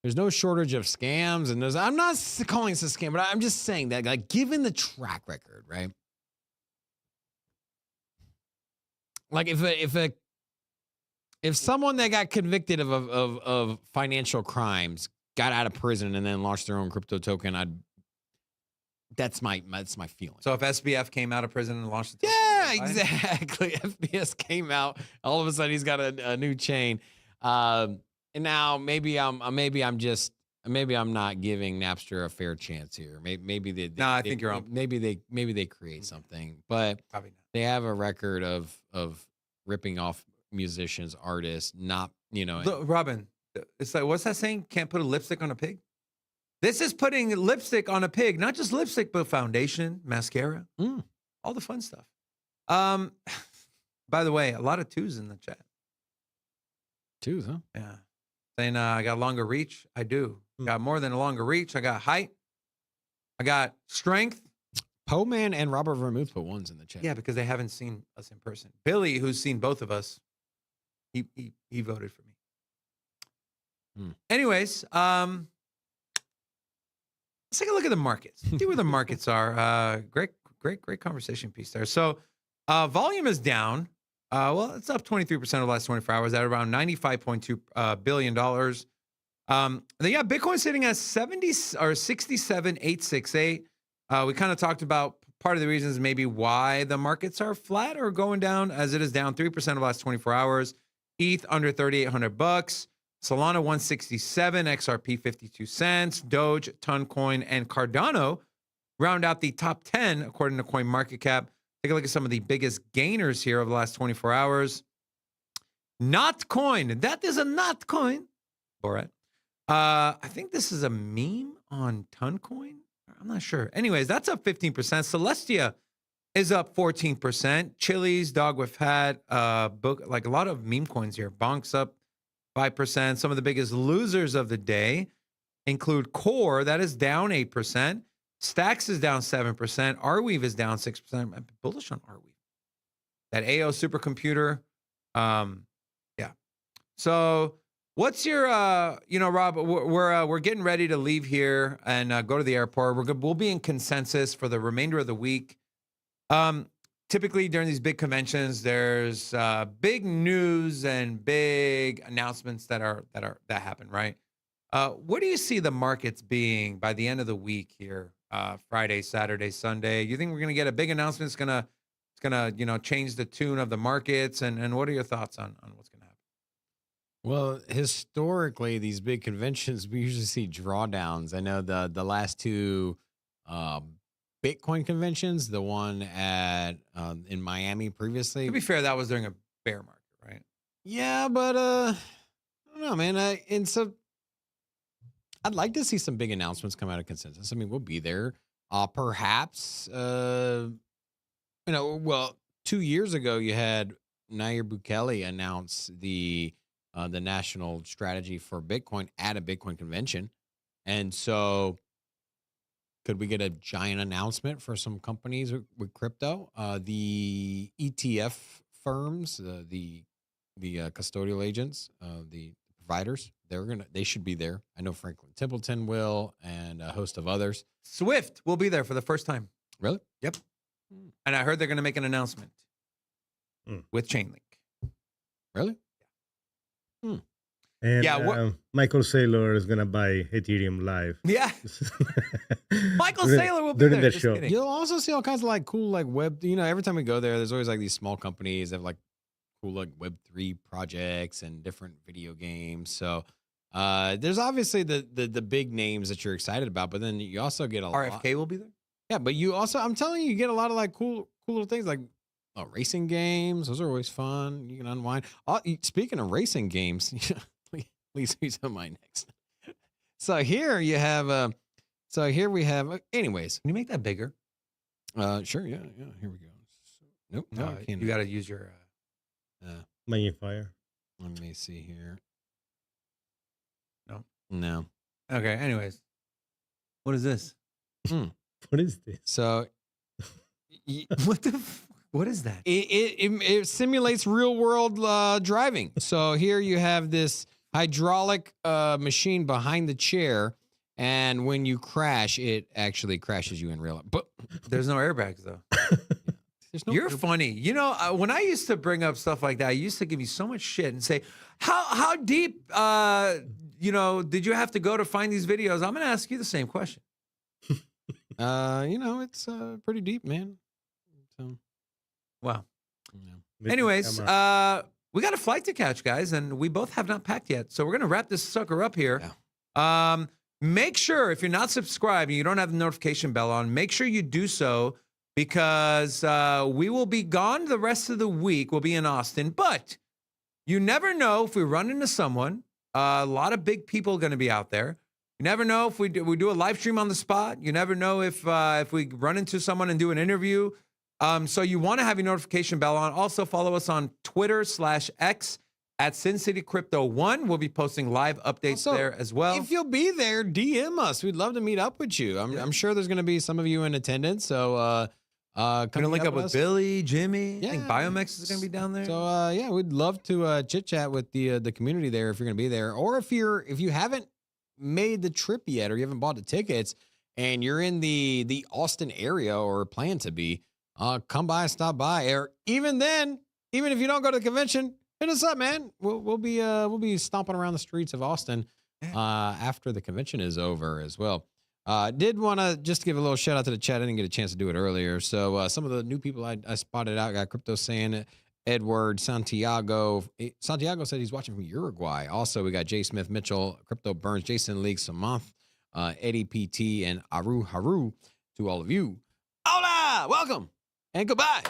there's no shortage of scams, and I'm not calling this a scam, but I'm just saying that, like, given the track record, right? Like if someone that got convicted of financial crimes got out of prison and then launched their own crypto token, that's my feeling. So if SBF came out of prison and launched the token, yeah, exactly. FBS came out, all of a sudden he's got a new chain. And now maybe I'm not giving Napster a fair chance here. Maybe I think you're on. Maybe they create something, but probably not. They have a record of ripping off musicians, artists, not, Look, Robin, it's like, what's that saying? Can't put a lipstick on a pig? This is putting lipstick on a pig, not just lipstick, but foundation, mascara, all the fun stuff. By the way, a lot of 2s in the chat. too, huh? Yeah. Saying I got longer reach. I do. Got more than a longer reach. I got height. I got strength. Poeman and Robert Vermouth put ones in the chat. Yeah, because they haven't seen us in person. Billy, who's seen both of us, he voted for me. Anyways, let's take a look at the markets. See where the markets are. Great conversation piece there. So volume is down. Well, it's up 23% over the last 24 hours at around $95.2 billion. Then yeah, Bitcoin sitting at 67,868. We kind of talked about part of the reasons maybe why the markets are flat or going down, as it is down 3% over the last 24 hours. ETH under $3,800. Solana 167, XRP 52 cents, Doge, Toncoin, and Cardano round out the top 10 according to CoinMarketCap. Take a look at some of the biggest gainers here over the last 24 hours. Notcoin. That is a Notcoin. Borat. I think this is a meme on Toncoin. I'm not sure. Anyways, that's up 15%. Celestia is up 14%. Chili's, Dog with Hat, book, like a lot of meme coins here. Bonk's up 5%. Some of the biggest losers of the day include Core, that is down 8%. Stacks is down 7%. Arweave is down 6%. I'm bullish on Arweave. That AO supercomputer. Yeah. So what's your, Rob, we're getting ready to leave here and go to the airport. We'll be in consensus for the remainder of the week. Typically during these big conventions, there's big news and big announcements that happen, right? What do you see the markets being by the end of the week here? Friday, Saturday, Sunday. You think we're going to get a big announcement? It's gonna change the tune of the markets. And what are your thoughts on what's going to happen? Well, historically, these big conventions, we usually see drawdowns. I know the last two Bitcoin conventions, the one at in Miami previously. To be fair, that was during a bear market, right? Yeah, but I don't know, man. And so I'd like to see some big announcements come out of consensus. I mean, we'll be there. Perhaps, 2 years ago, you had Nayib Bukele announce the national strategy for Bitcoin at a Bitcoin convention. And so could we get a giant announcement for some companies with crypto? The ETF firms, the custodial agents, the providers, they should be there. I know Franklin Templeton will, and a host of others. Swift will be there for the first time. Really? Yep. And I heard they're going to make an announcement with Chainlink. Really? And Yeah, Michael Saylor is gonna buy Ethereum live. Yeah. Michael Saylor will be during there. the Just show. kidding. You'll also see all kinds of cool web. Every time we go there, there's always these small companies that have cool Web3 projects and different video games. So there's obviously the big names that you're excited about, but then you also get a RFK will be there. Yeah, but you also, I'm telling you, get a lot of cool little things racing games. Those are always fun. You can unwind. Speaking of racing games, please use on my next. So here you have. So here we have. Anyways, Can you make that bigger? Sure. Yeah. Here we go. Nope. No, I can't. You got to use your. Magnifier. Let me see here. No. No. Okay. Anyways, what is this? What is this? So. What is that? It simulates real world driving. So here you have this hydraulic machine behind the chair, and when you crash, it actually crashes you in real life. But There's no airbags though. there's no You're funny. When I used to bring up stuff like that, I used to give you so much shit and say, how deep, did you have to go to find these videos? I'm going to ask you the same question. it's pretty deep, man. So, Wow. yeah. Anyways, we got a flight to catch, guys, and we both have not packed yet. So we're going to wrap this sucker up here. Yeah. Make sure if you're not subscribed and you don't have the notification bell on, make sure you do so, because we will be gone the rest of the week. We'll be in Austin, but you never know if we run into someone. A lot of big people are going to be out there. You never know if we do a live stream on the spot. You never know if we run into someone and do an interview. So you want to have your notification bell on. Also follow us on Twitter /X at Sin City Crypto 1. We'll be posting live updates Also, there as well. If you'll be there, DM us. We'd love to meet up with you. I'm sure there's going to be some of you in attendance. So We're gonna link up with us. Billy, Jimmy. I think Yeah. Biomex is gonna be down there. So yeah, we'd love to chit chat with the community there if you're gonna be there, or if you haven't made the trip yet, or you haven't bought the tickets, and you're in the Austin area or plan to be, come by, stop by, or even then, even if you don't go to the convention, hit us up, man. We'll be stomping around the streets of Austin after the convention is over as well. Did want to just give a little shout out to the chat. I didn't get a chance to do it earlier. So some of the new people I spotted out got Crypto San, Edward, Santiago. Santiago said he's watching from Uruguay. Also, we got Jay Smith, Mitchell, Crypto Burns, Jason League, Samanth, Eddie PT, and Aru Haru. To all of you, hola, welcome, and goodbye.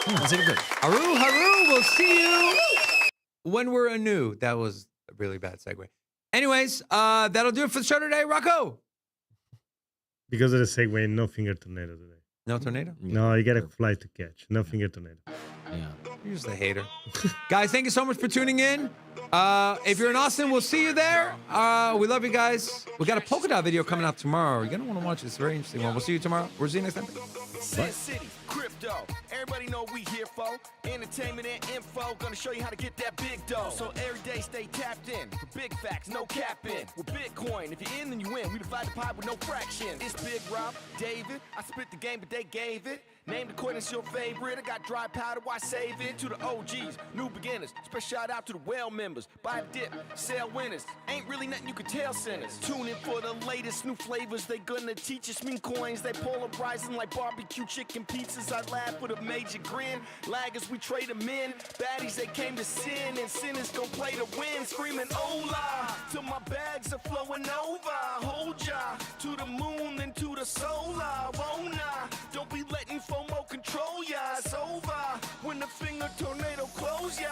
Haru Haru, we'll see you when we're anew. That was a really bad segue. Anyways, that'll do it for the show today, Rocco. Because of the segue, no finger tornado today. No tornado? No, you got a flight to catch. No finger tornado. Yeah. You're just a hater. Guys, thank you so much for tuning in. If you're in Austin, we'll see you there. We love you guys. We got a polka dot video coming out tomorrow. You're going to want to watch this. Very interesting one. We'll see you tomorrow. We'll see you next time. Sin City, crypto. Everybody know we here for entertainment and info. Gonna show you how to get that big dough. So every day stay tapped in for big facts, no capping. With Bitcoin, if you're in, then you win. We divide the pie with no fraction. It's Big Rob, David. I spit the game, but they gave it. Named according to your favorite. I got dry powder, why save it? To the OGs, new beginners. Special shout out to the well members. Buy a dip, sell winners. Ain't really nothing you can tell sinners. Tune in for the latest new flavors. They gonna teach us mean coins. They polarizing like barbecue chicken pizzas. I laugh with a major grin. Laggers, we trade them in. Baddies, they came to sin. And sinners gon' play to win. Screaming, hola, till my bags are flowing over. Hold ya to the moon and to the solar. Won't I? Don't be letting FOMO control ya. It's over when the finger tornado close ya.